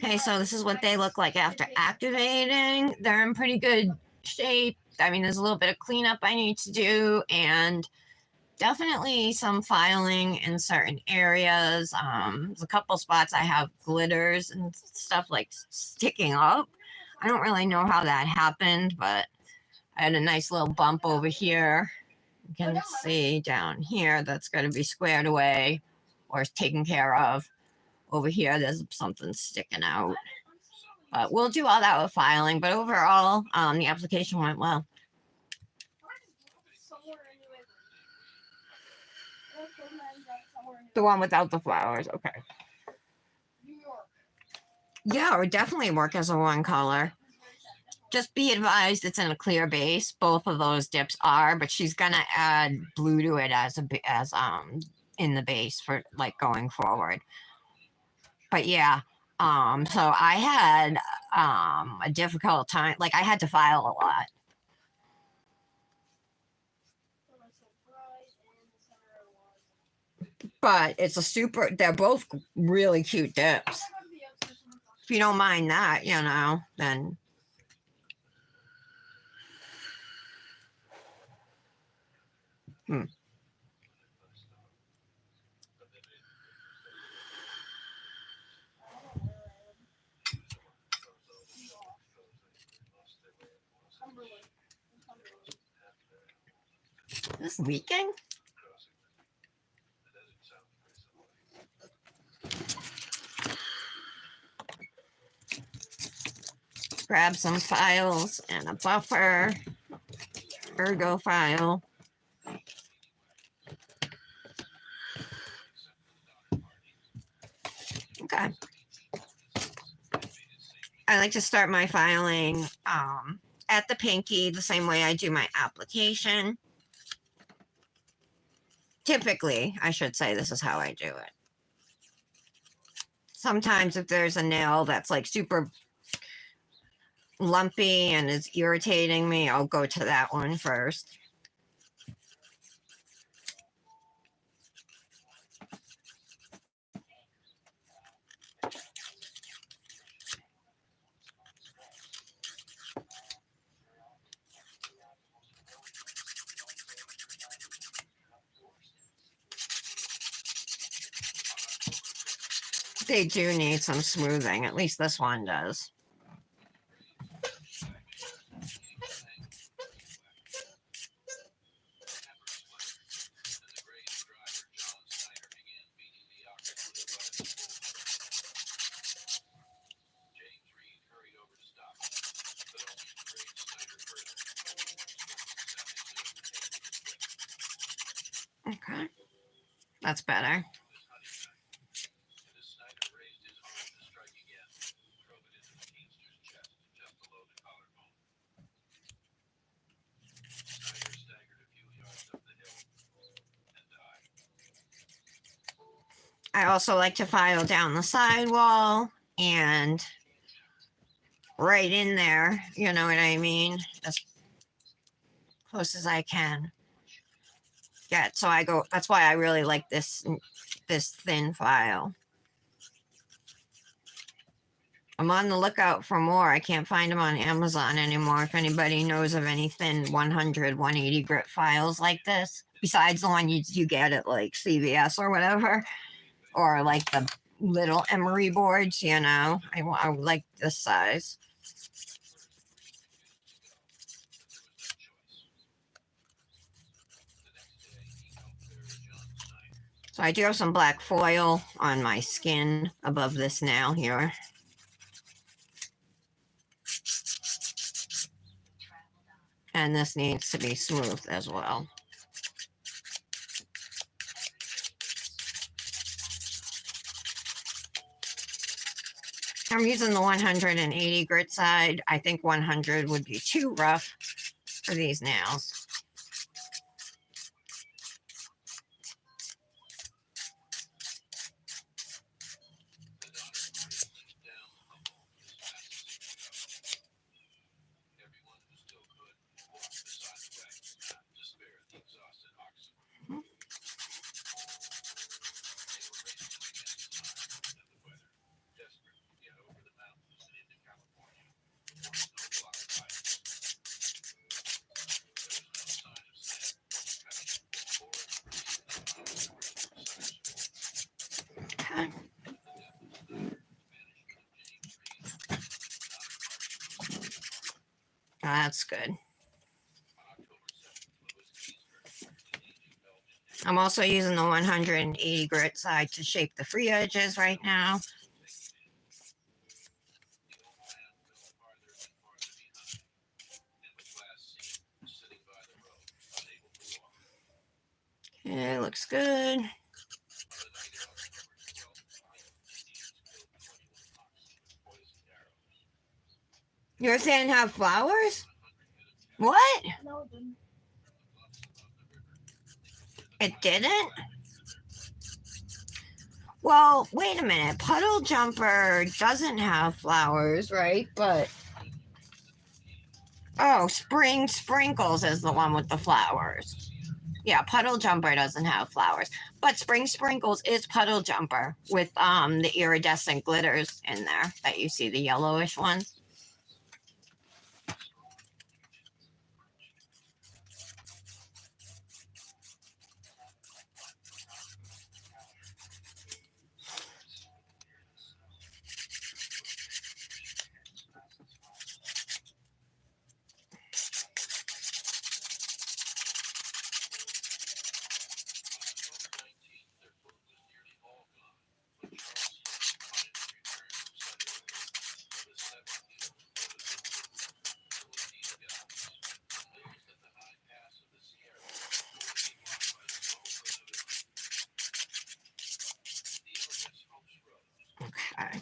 Okay, so this is what they look like after activating. They're in pretty good shape. I mean, there's a little bit of cleanup I need to do, and definitely some filing in certain areas. There's a couple spots I have glitters and stuff like sticking up. I don't really know how that happened, but I had a nice little bump over here. You can see down here that's going to be squared away or taken care of. Over here, there's something sticking out. But we'll do all that with filing. But overall, the application went well. The one without the flowers, okay. Yeah, it would definitely work as a one color. Just be advised it's in a clear base. Both of those dips are, but she's gonna add blue to it as in the base for like going forward. But yeah, so I had a difficult time. Like I had to file a lot. But it's a super. They're both really cute dips. If you don't mind that, you know, then. This leaking? Grab some files and a buffer. Ergo file. Okay. I like to start my filing at the pinky the same way I do my application. Typically, I should say this is how I do it. Sometimes if there's a nail that's like super lumpy and is irritating me, I'll go to that one first. They do need some smoothing, at least this one does. Okay, that's better. I also like to file down the sidewall and right in there, you know what I mean? As close as I can. Yeah, so I go, that's why I really like this thin file. I'm on the lookout for more. I can't find them on Amazon anymore. If anybody knows of any thin 100, 180 grit files like this, besides the one you get at like CVS or whatever, or like the little emery boards, you know, I like this size. So I do have some black foil on my skin above this nail here. And this needs to be smooth as well. I'm using the 180 grit side. I think 100 would be too rough for these nails. Okay. That's good. I'm also using the 180 grit side to shape the free edges right now. Okay, looks good. Yours didn't have flowers? What?
No, it didn't.
It didn't? Well, wait a minute. Puddle Jumper doesn't have flowers, right? But oh, Spring Sprinkles is the one with the flowers. Yeah, Puddle Jumper doesn't have flowers, but Spring Sprinkles is Puddle Jumper with the iridescent glitters in there that you see, the yellowish ones. Okay.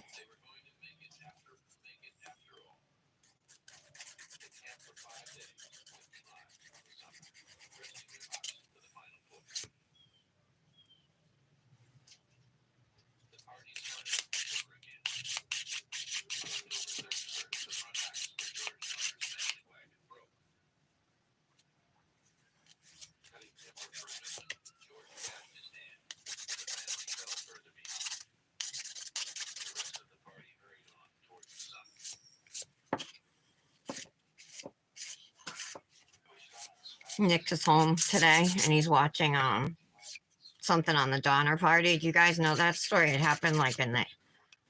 Nick is home today and he's watching something on the Donner Party. Do you guys know that story? It happened like in the,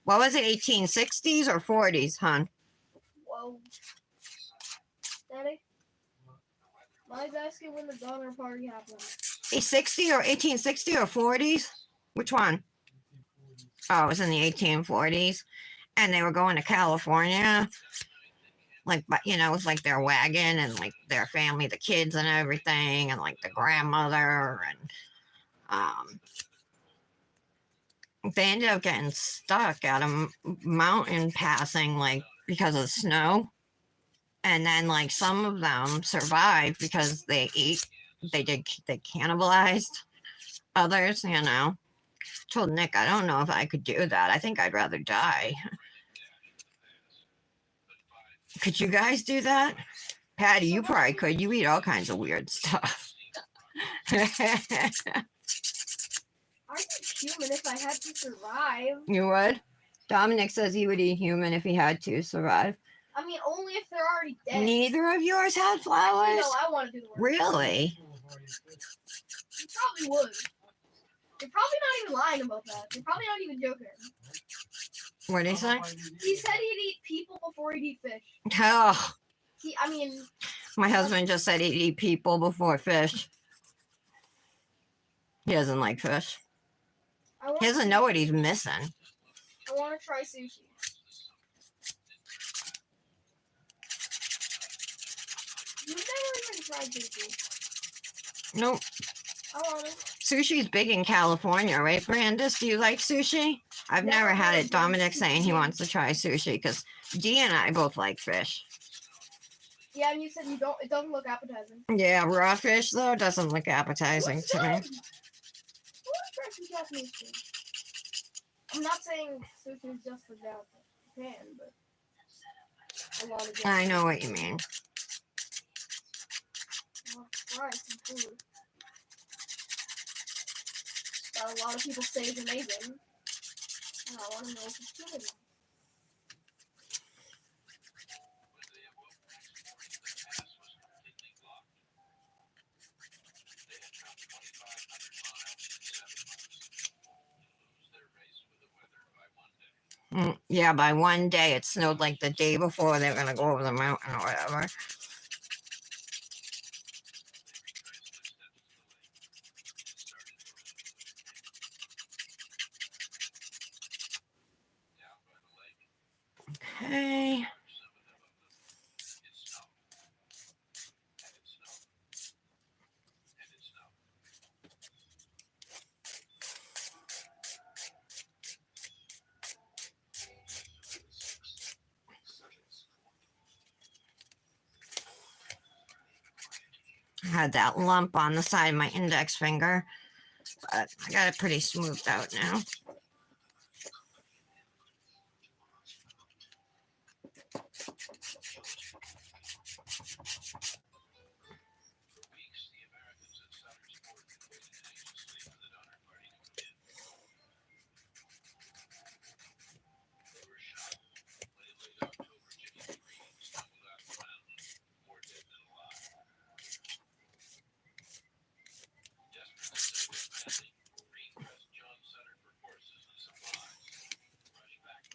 what was it, 1860s or 40s, hon?
Whoa. Daddy? Mine's asking when the Donner Party happened.
1860 or 40s? Which one? Oh, it was in the 1840s. And they were going to California. Like, but you know, it was like their wagon and like their family, the kids and everything, and like the grandmother, and they ended up getting stuck at a mountain passing, like because of snow. And then like some of them survived because they cannibalized others, you know. Told Nick, I don't know if I could do that. I think I'd rather die. Could you guys do that? Patty, you probably could. You eat all kinds of weird stuff.
I'd be human if I had to survive.
You would? Dominic says he would eat human if he had to survive.
I mean, only if they're already dead.
Neither of yours had flowers?
No, I want to do the work.
Really?
You probably would. They're probably not even lying about that. They're probably not even joking.
What did he say?
He said he'd eat people before he'd eat fish.
Oh,
I mean,
my husband just said he'd eat people before fish. He doesn't like fish. He doesn't know what he's missing.
I want to try sushi. You've never even tried sushi.
Nope.
I want it.
Sushi's big in California, right, Brandis? Do you like sushi? I've never had it. Dominic's saying he wants to try sushi because Dee and I both like fish.
Yeah, and you said you don't. It doesn't look appetizing.
Yeah, raw fish though doesn't look appetizing to me.
I want to try some Japanese food. I'm not saying sushi is just for Japan, but a lot of Japanese.
I know what you mean.
I want to try some food that a lot of people say is amazing. And I want to know if it's good or not.
Yeah, by one day it snowed like the day before they were gonna go over the mountain or whatever. Okay. I had that lump on the side of my index finger, but I got it pretty smoothed out now.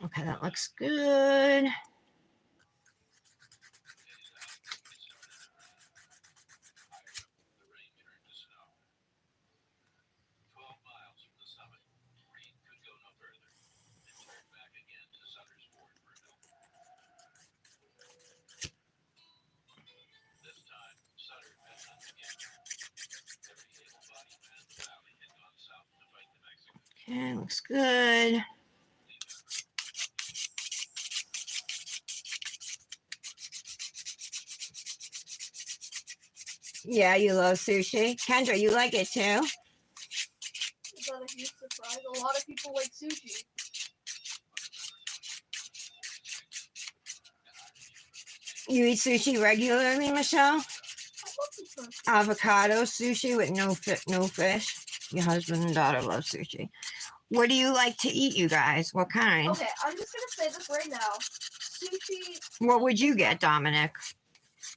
Okay, that looks good. Okay, looks good. Yeah, you love sushi. Kendra, you like it too?
It's not a huge surprise. A lot of people like sushi.
You eat sushi regularly, Michelle?
I love the sushi.
Avocado sushi with no fish. Your husband and daughter love sushi. What do you like to eat, you guys? What kind?
Okay, I'm just gonna say this right now. Sushi,
What would you get, Dominic?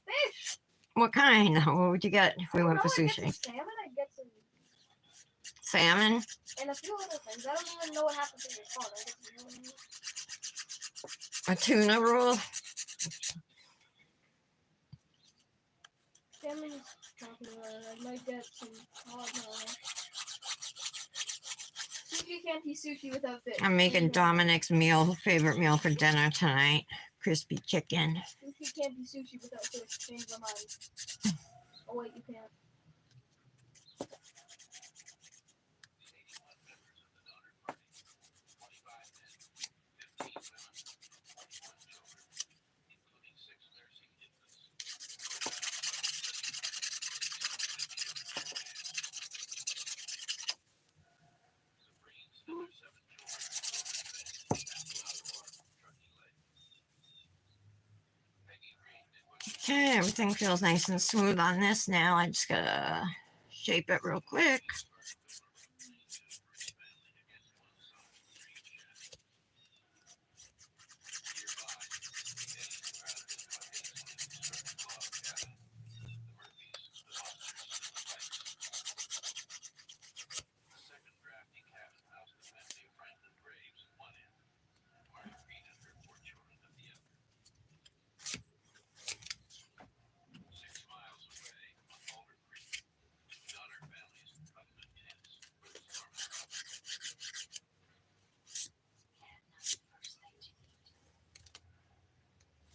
fish.
What kind? What would you get if we
I don't
went for
know, I'd get
sushi?
some salmon. I'd get some
Salmon?
and a few other things. I don't even know what happens in your phone. I get some
A tuna roll?
salmon's popular. I might get some cod. Sushi can't be sushi without fish.
I'm making Dominic's favorite meal for dinner tonight. Crispy chicken.
Sushi can't be sushi without fish. Change my mind. Oh wait, you can't.
Okay, everything feels nice and smooth on this now. I just gotta shape it real quick.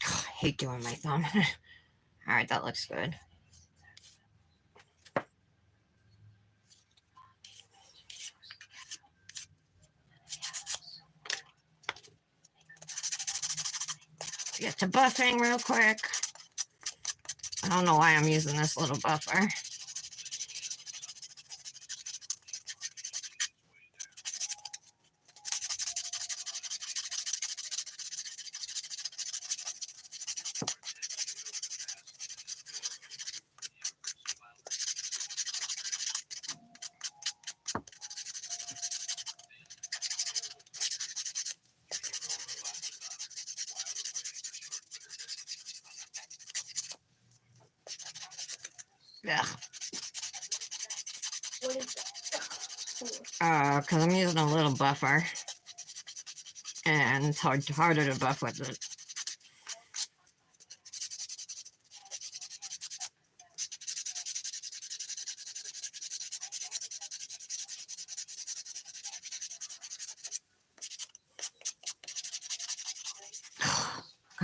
I hate doing my thumb. All right, that looks good. Get to buffing real quick. I don't know why I'm using this little buffer. Ugh.
What is that?
Because I'm using a little buffer. and it's harder to buff with it.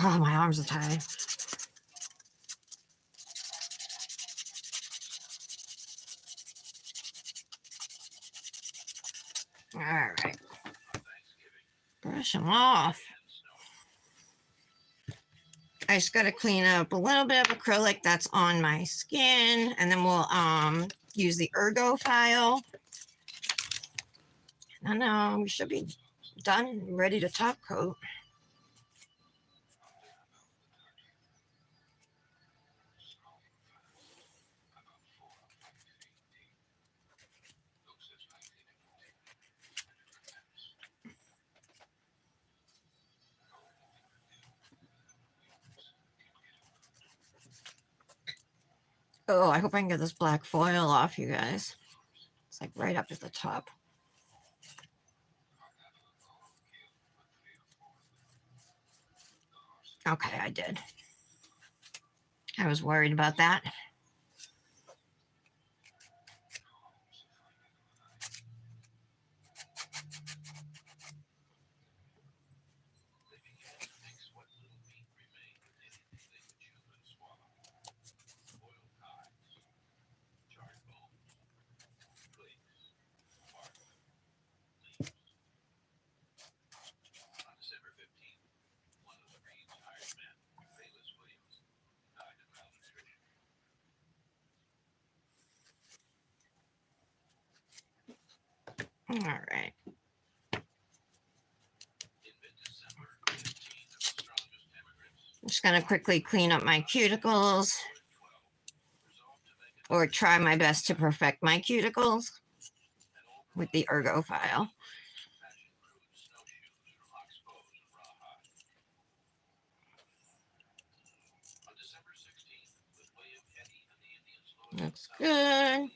God, my arms are tired. All right. Brush them off. I just got to clean up a little bit of acrylic that's on my skin, and then we'll use the Ergo file. I know we should be done, ready to top coat. Oh, I hope I can get this black foil off, you guys. It's like right up at the top. Okay, I did. I was worried about that. All right. I'm just going to quickly clean up my cuticles, or try my best to perfect my cuticles with the Ergo file. Looks good.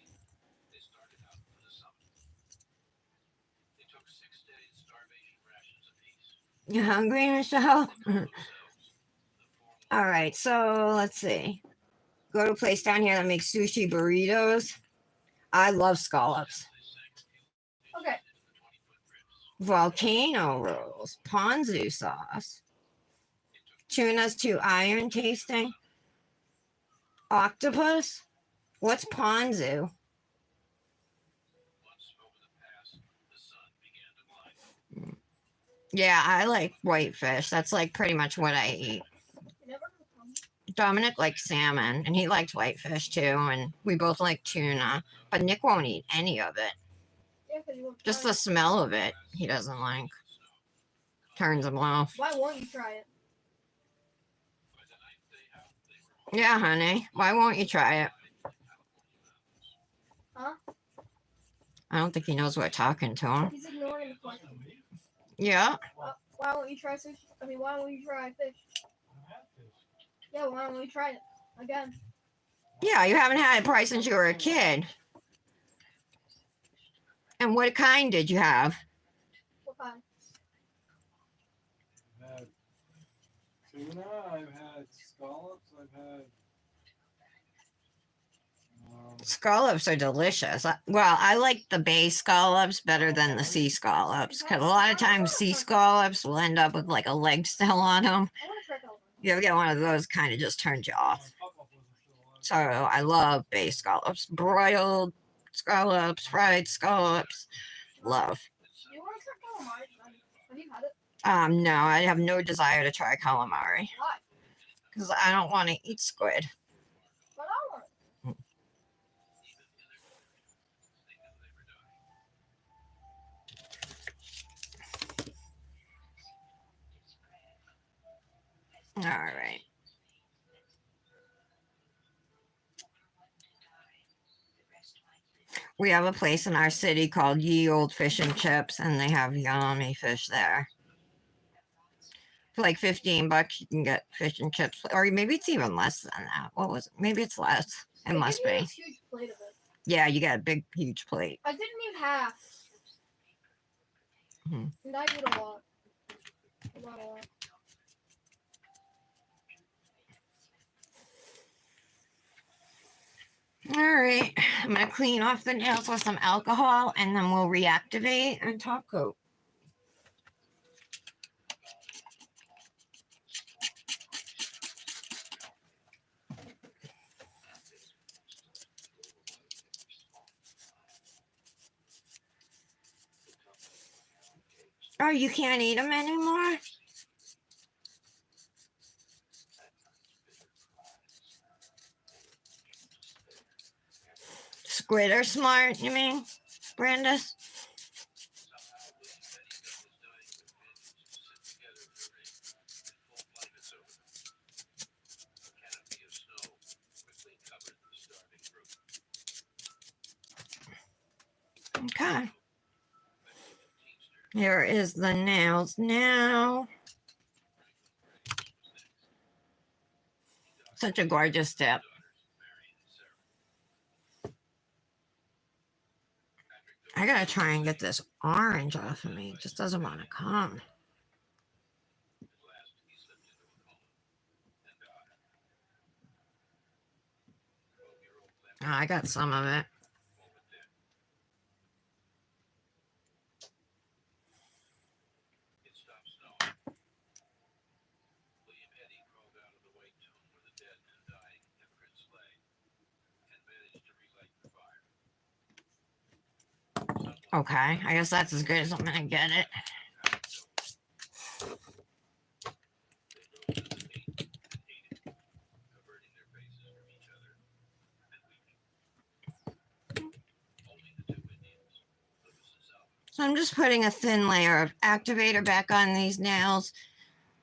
You hungry, Michelle? All right, so let's see. Go to a place down here that makes sushi burritos. I love scallops.
Okay.
Volcano rolls, ponzu sauce. Tuna's too iron tasting. Octopus? What's ponzu? Yeah, I like whitefish. That's like pretty much what I eat. Dominic likes salmon, and he likes whitefish too, and we both like tuna. But Nick won't eat any of it.
Yeah, 'cause you won't
Just
try
the smell of it, he doesn't like. Turns him off.
it. Why won't you try it?
Yeah, honey. Why won't you try it?
Huh?
I don't think he knows we're talking to him.
He's ignoring the question.
Yeah.
Why won't you try sushi? I mean, why won't you try fish? Yeah, why won't you try it again?
Yeah, you haven't had it probably since you were a kid. And what kind did you have?
What kind?
I've had tuna, I've had scallops, I've had
Scallops are delicious. Well, I like the bay scallops better than the sea scallops, because a lot of times sea scallops will end up with like a leg still on them.
I want to try calamari.
You ever get one of those, kind of just turns you off. So I love bay scallops, broiled scallops, fried scallops. Love.
Do you want to try calamari? Have you had it?
No, I have no desire to try calamari
Why?
because I don't want to eat squid.
But I want it.
All right. We have a place in our city called Ye Old Fish and Chips, and they have yummy fish there. For like $15, you can get fish and chips, or maybe it's even less than that. What was it? Maybe it's less. It
They
must
give you
be.
this huge plate of it.
Yeah, you get a big, huge plate.
I didn't eat half.
Hmm.
And I eat a lot. Not a lot.
All right, I'm gonna clean off the nails with some alcohol, and then we'll reactivate and top coat. Oh, you can't eat them anymore? Squid are smart, you mean, Brandis? Okay. Here is the nails now. Such a gorgeous step. I gotta try and get this orange off of me. It just doesn't want to come. Oh, I got some of it. Okay, I guess that's as good as I'm gonna get it. So I'm just putting a thin layer of activator back on these nails.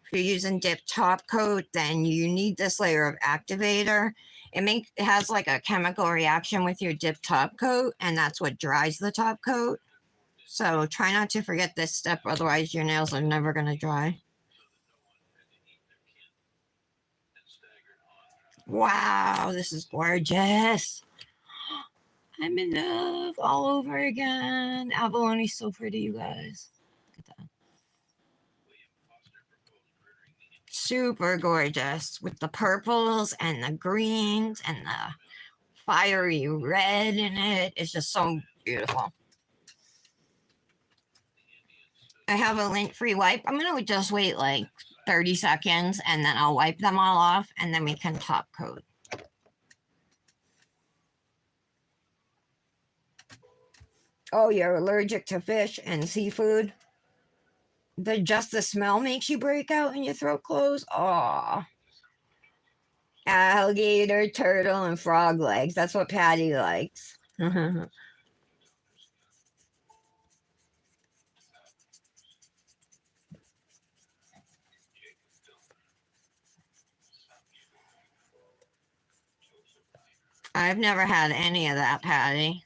If you're using dip top coat, then you need this layer of activator. It has like a chemical reaction with your dip top coat, and that's what dries the top coat. So try not to forget this step, otherwise your nails are never gonna dry. Wow, this is gorgeous. I'm in love all over again. Abalone so pretty, you guys. Look at that. Super gorgeous with the purples and the greens and the fiery red in it. It's just so beautiful. I have a lint-free wipe. I'm going to just wait like 30 seconds and then I'll wipe them all off and then we can top coat. Oh, you're allergic to fish and seafood? Just the smell makes you break out and your throat close? Oh. Alligator, turtle, and frog legs. That's what Patty likes. I've never had any of that, Patty.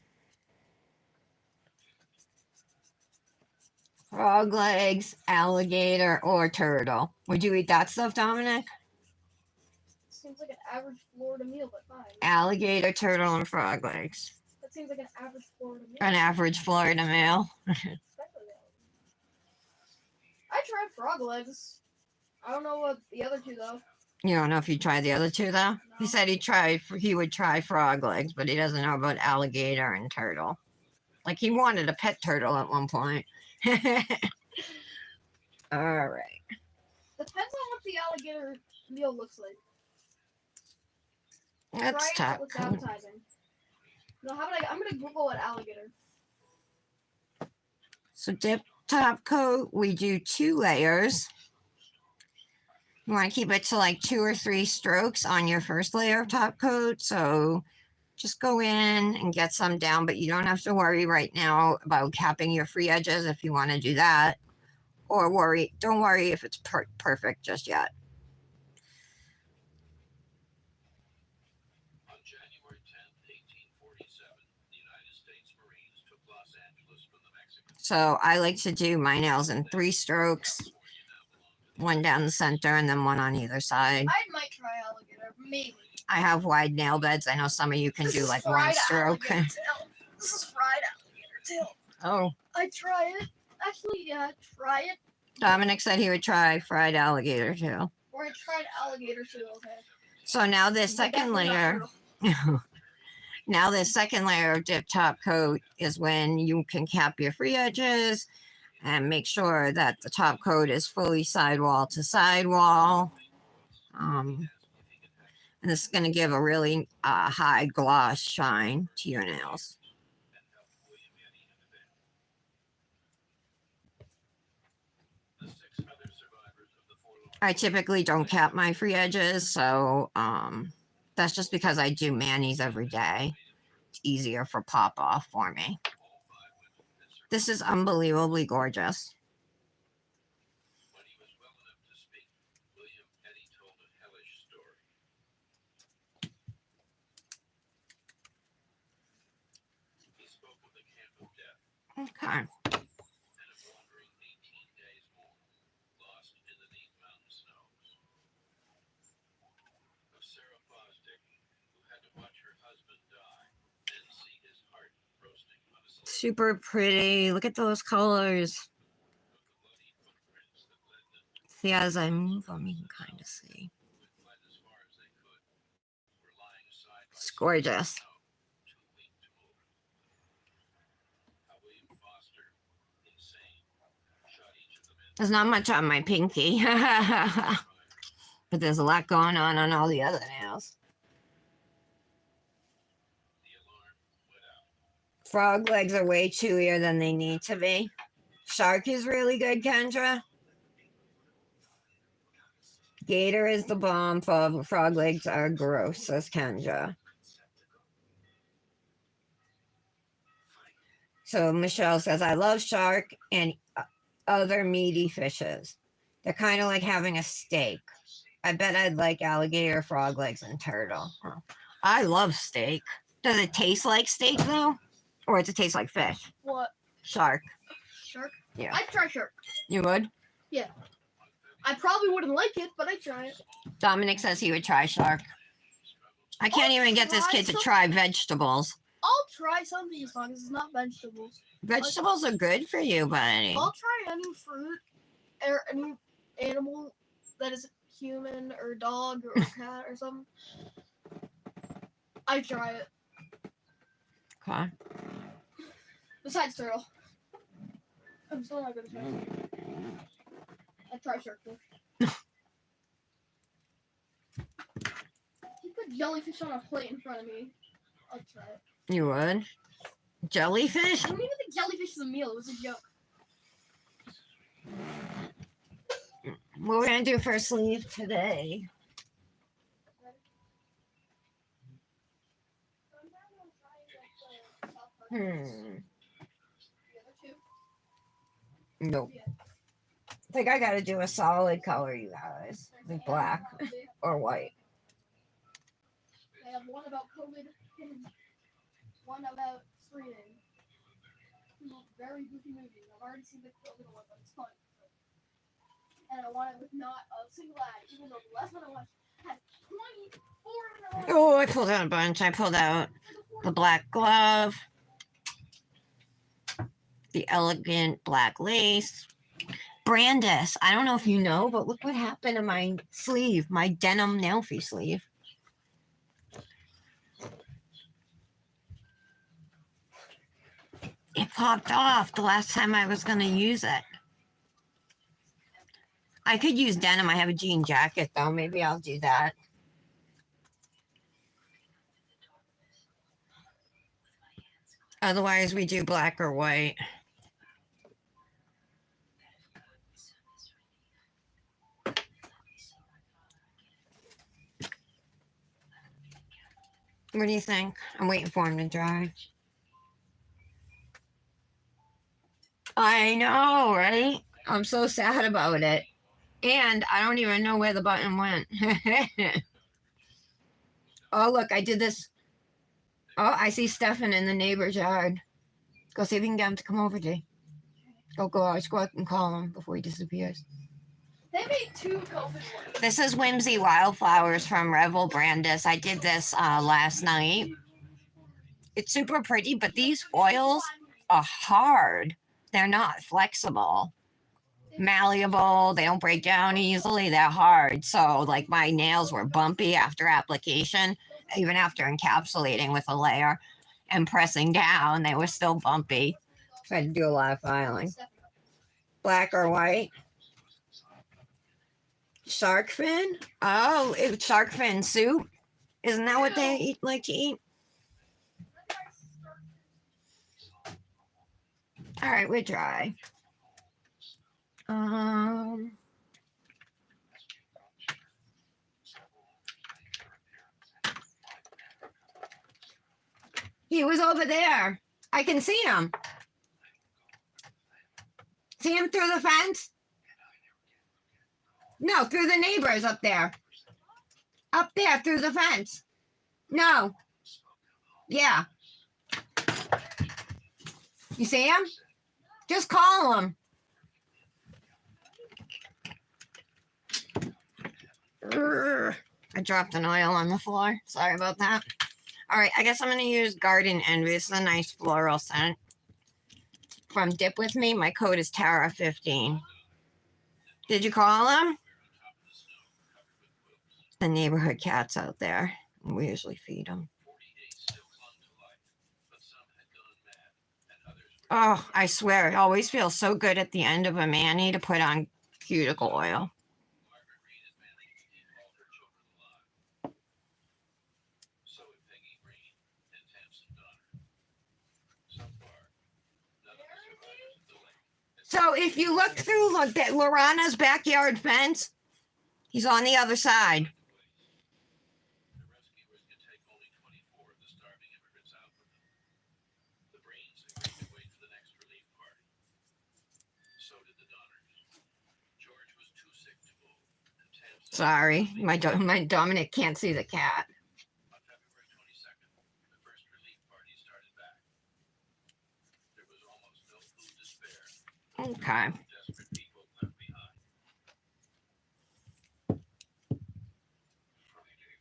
Frog legs, alligator, or turtle. Would you eat that stuff, Dominic?
Seems like an average Florida meal, but fine.
Alligator, turtle, and frog legs.
That seems like an average Florida meal.
An average Florida meal.
Especially that. I tried frog legs. I don't know what the other two though.
You don't know if you tried the other two, though?
No.
He said he would try frog legs, but he doesn't know about alligator and turtle. Like he wanted a pet turtle at one point. All right.
Depends on what the alligator meal looks like.
Let's
Try it
top
looks
coat.
appetizing. No, how about I'm gonna Google an alligator.
So dip top coat, we do 2 layers. You want to keep it to like 2 or 3 strokes on your first layer of top coat. So just go in and get some down, but you don't have to worry right now about capping your free edges if you want to do that. Or don't worry if it's perfect just yet.
On January 10th, 1847, the United States Marines took Los Angeles from the Mexicans.
So I like to do my nails in 3 strokes, 1 down the center and then 1 on either side.
I might try alligator, maybe.
I have wide nail beds. I know some of you can do like 1 stroke.
This is fried alligator tail.
Oh,
I try it. Actually, yeah, try it.
Dominic said he would try fried alligator too.
Or I tried alligator too. Okay.
So now this
But
second
definitely not
layer,
turtle.
now this second layer of dip top coat is when you can cap your free edges and make sure that the top coat is fully sidewall to sidewall. And this is going to give a really high gloss shine to your nails. I typically don't cap my free edges, so that's just because I do manis every day. It's easier for pop off for me. This is unbelievably gorgeous.
When he was well enough to speak, William Eddy told a hellish story. He spoke of the camp of death
Okay.
and of wandering 18 days more, lost in the deep mountain snows. Of Sarah Fosdick, who had to watch her husband die, then see his heart roasting on a slab.
Super pretty. Look at those colors.
Of the bloody footprints that led them,
See, as I move them, you can kind of see.
who had fled as far as they could, were lying side by
It's
side
gorgeous.
in the snow, too weak to move. How William Foster, insane, shot each of them in
There's not much on my pinky, but there's a lot going on all the other nails.
the alarm went out.
Frog legs are way chewier than they need to be. Shark is really good, Kendra. Gator is the bomb. Frog legs are gross, says Kendra. So Michelle says, I love shark and other meaty fishes. They're kind of like having a steak. I bet I'd like alligator, frog legs, and turtle. Huh. I love steak. Does it taste like steak though? Or does it taste like fish?
What?
Shark.
Shark?
Yeah.
I'd try shark.
You would?
I probably wouldn't like it, but I'd try it.
Dominic says he would try shark. I can't
I'll
even get this
try
kid to
some-
try vegetables.
I'll try something as long as it's not vegetables.
Vegetables are good for you, buddy.
I'll try any fruit or any animal that is human or dog or cat or something. I'd try it.
Okay.
Besides turtle. I'm still not gonna try it. I'd try shark though. You put jellyfish on a plate in front of me. I'll try it.
You would? Jellyfish?
I don't even think jellyfish is a meal. It was a joke.
What we're gonna do for a sleeve today? Hmm.
The other two.
Nope. I think I gotta do a solid color, you guys. Like black or white.
They have one about COVID and one about freedom. Two very goofy movies. I've already seen the COVID one, but it's fun. And I want it with not a single ad, even though the last one I watched had 24 in a row.
Oh, I pulled out a bunch. I pulled out the black glove, the elegant black lace. Brandis, I don't know if you know, but look what happened to my sleeve, my denim Nelfie sleeve. It popped off the last time I was going to use it. I could use denim. I have a jean jacket, though. Maybe I'll do that. Otherwise, we do black or white. What do you think? I'm waiting for him to dry. I know, right? I'm so sad about it. And I don't even know where the button went. Oh, look, I did this. Oh, I see Stefan in the neighbor's yard. Go see if you can get him to come over, G. Go out and call him before he disappears.
They made two COVID ones.
This is Whimsy Wildflowers from Revel Brandis. I did this last night. It's super pretty, but these foils are hard. They're not flexible. malleable. They don't break down easily. They're hard. So, like, my nails were bumpy after application, even after encapsulating with a layer and pressing down, they were still bumpy. So I had to do a lot of filing. Black or white? Shark fin? Oh, shark fin soup? Isn't that what they like to eat? All right, we're dry. He was over there. I can see him. See him through the fence? No, through the neighbors up there. Up there through the fence. No. Yeah. You see him? Just call him. I dropped an oil on the floor. Sorry about that. All right, I guess I'm going to use Garden Envy. This is a nice floral scent. From Dip With Me, my code is Tara15. Did you call him? The neighborhood cats out there. We usually feed them. Oh, I swear, it always feels so good at the end of a mani to put on cuticle oil. So if you look through that Lorana's backyard fence, he's on the other side. Sorry, my Dominic can't see the cat.
On February 22nd, the first relief party started back. There was almost no food to spare.
Okay.
Desperate people left behind. Friday,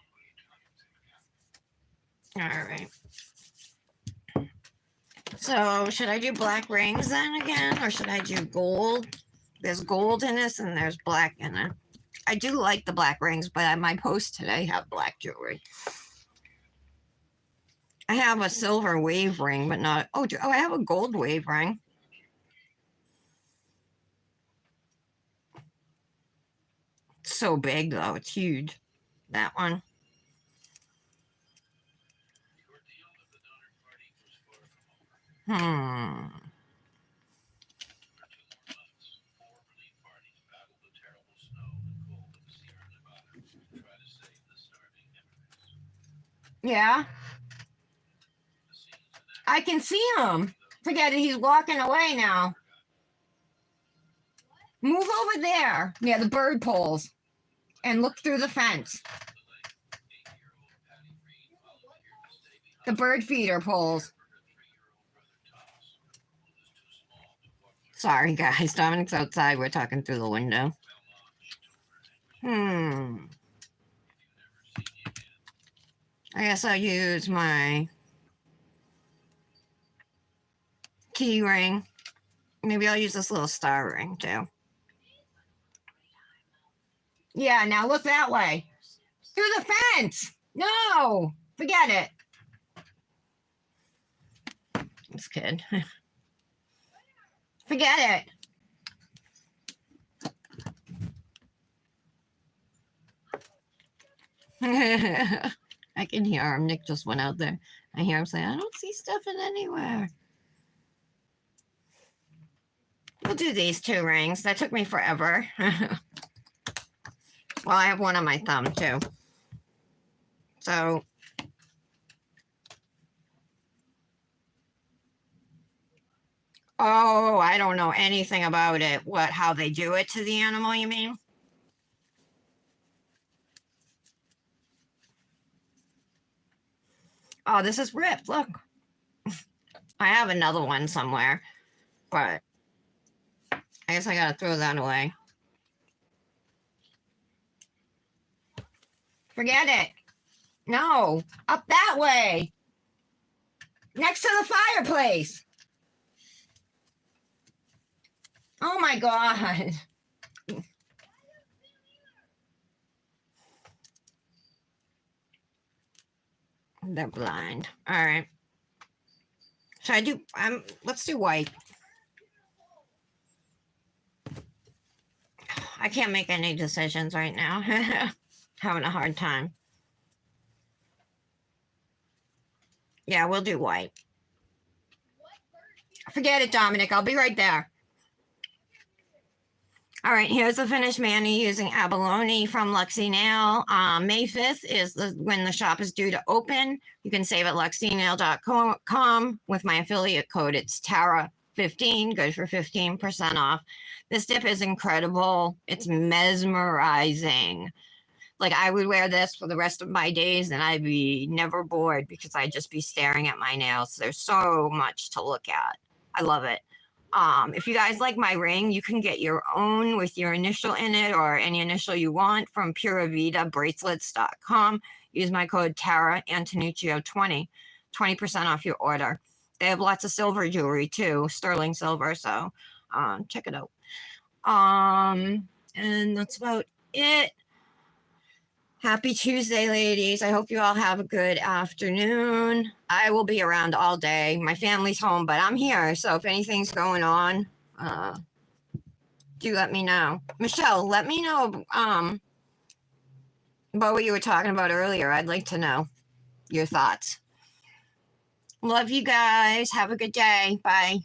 February 26th.
All right. So should I do black rings then again, or should I do gold? There's gold in this and there's black in it. I do like the black rings, but my posts today have black jewelry. I have a silver wave ring, but not. Oh, I have a gold wave ring. It's so big though, it's huge. That one.
The ordeal of the donor party was far from over.
Hmm.
For 2 more months, 4 relief parties battled the terrible snow and cold of the Sierra Nevada to try to save the starving immigrants.
Yeah,
The scenes in that
I can see him. Forget it, he's walking away now. Move over there. Yeah, the bird poles. And look through the fence.
Eight-year-old Patty Reed volunteered to stay behind
The bird feeder poles.
for her 3-year-old brother Thomas, who was too small to walk through.
Sorry, guys. Dominic's outside. We're talking through the window.
Well, Mom, she told her anguish,
Hmm.
if you never see me again.
I guess I'll use my key ring. Maybe I'll use this little star ring too. Yeah, now look that way. Through the fence. No, forget it. This kid. Forget it. I can hear him. Nick just went out there. I hear him saying, I don't see Stefan anywhere. We'll do these 2 rings. That took me forever. Well, I have one on my thumb too. So oh, I don't know anything about it. How they do it to the animal, you mean? Oh, this is ripped. Look. I have another one somewhere, but I guess I gotta throw that away. Forget it. No, up that way. Next to the fireplace. Oh my God. They're blind. All right. Should I do, let's do white. I can't make any decisions right now. Having a hard time. Yeah, we'll do white. Forget it, Dominic. I'll be right there. All right, here's the finished mani using abalone from Luxy Nail. May 5th is when the shop is due to open. You can save at luxynail.com with my affiliate code. It's Tara15, good for 15% off. This dip is incredible. It's mesmerizing. Like, I would wear this for the rest of my days and I'd be never bored because I'd just be staring at my nails. There's so much to look at. I love it. If you guys like my ring, you can get your own with your initial in it or any initial you want from PuraVitaBracelets.com. Use my code Tara Antonuccio 20% off your order. They have lots of silver jewelry too, sterling silver, so check it out. And that's about it. Happy Tuesday, ladies. I hope you all have a good afternoon. I will be around all day. My family's home, but I'm here. So if anything's going on, do let me know. Michelle, let me know about what you were talking about earlier. I'd like to know your thoughts. Love you guys. Have a good day. Bye.